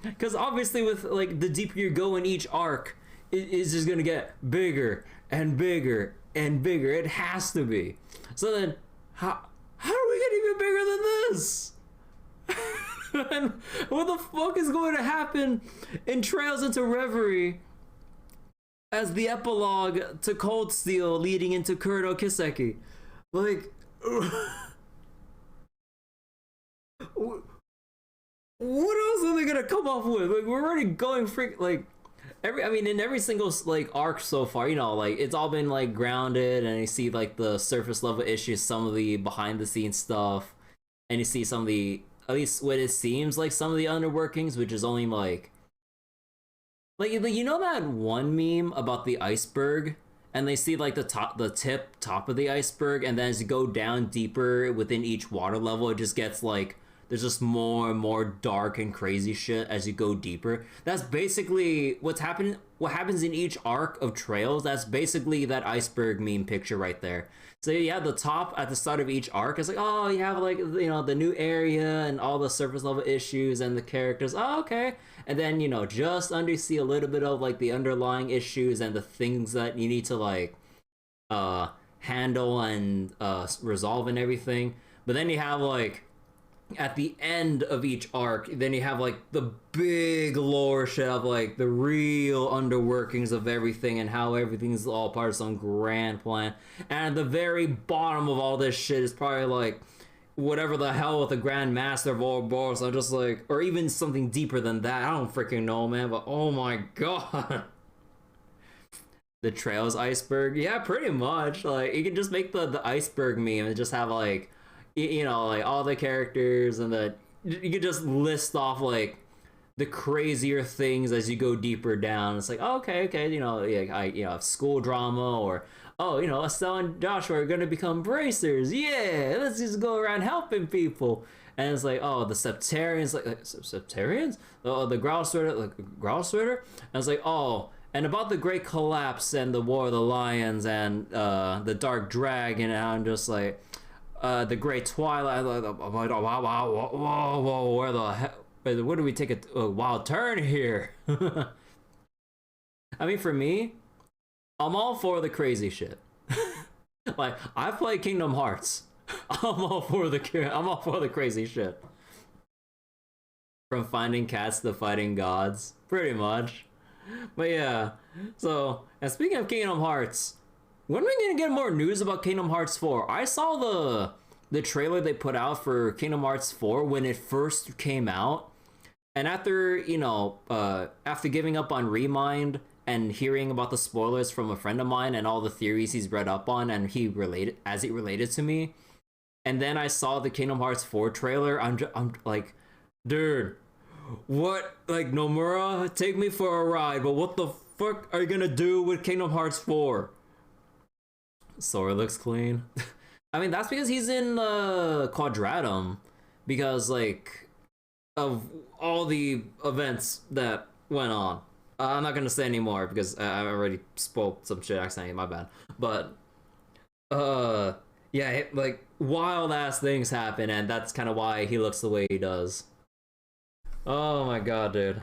Because obviously with like the deeper you go in each arc, it is just gonna get bigger and bigger and bigger. It has to be. So then how do we get even bigger than this? And what the fuck is going to happen in Trails into Reverie as the epilogue to Cold Steel leading into Kurdo Kiseki? Like what else are they gonna come up with? Like, we're already going like in every single like arc so far, you know, like it's all been like grounded, and you see like the surface level issues, some of the behind the scenes stuff, and you see some of the, at least what it seems like, some of the underworkings, which is only like you know that one meme about the iceberg, and they see like the top of the iceberg, and then as you go down deeper within each water level, it just gets like, there's just more and more dark and crazy shit as you go deeper. That's basically what's happening. What happens in each arc of Trails, that's basically that iceberg meme picture right there. So you have the top at the start of each arc. It's like, oh, you have like, you know, the new area and all the surface level issues and the characters. Oh, okay. And then, you know, just under you see a little bit of like the underlying issues and the things that you need to like handle and resolve and everything. But then you have like, at the end of each arc, then you have like the big lore shit of like the real underworkings of everything and how everything's all part of some grand plan. And at the very bottom of all this shit is probably like whatever the hell with the Grand Master of Ouroboros. I'm just like, or even something deeper than that. I don't freaking know, man. But oh my god. The Trails iceberg, yeah, pretty much. Like, you can just make the iceberg meme and just have like, you know, like all the characters, and you could just list off like the crazier things as you go deeper down. It's like, oh, okay, you know, school drama, or oh, you know, Estelle and Joshua are gonna become bracers. Yeah, let's just go around helping people. And it's like, oh, the Septarians, like Septarians, oh, the Gral Sweater, and it's like, oh, and about the Great Collapse and the War of the Lions and the Dark Dragon, and I'm just like, the Great Twilight. Whoa, where the heck? Where do we take a wild turn here? I mean, for me, I'm all for the crazy shit. Like, I've played Kingdom Hearts. I'm all for the crazy shit. From finding cats to fighting gods, pretty much. But yeah, so, and speaking of Kingdom Hearts, when are we gonna get more news about Kingdom Hearts 4? I saw the trailer they put out for Kingdom Hearts 4 when it first came out, and after, you know, after giving up on Remind and hearing about the spoilers from a friend of mine and all the theories he's read up on, and he related to me, and then I saw the Kingdom Hearts 4 trailer, I'm like, dude, what? Like, Nomura, take me for a ride, but what the fuck are you gonna do with Kingdom Hearts 4? Sora looks clean. I mean, that's because he's in Quadratum, because like of all the events that went on. I'm not gonna say anymore because I already spoke some shit accidentally, my bad. But yeah, like wild ass things happen, and that's kind of why he looks the way he does. Oh my god, dude.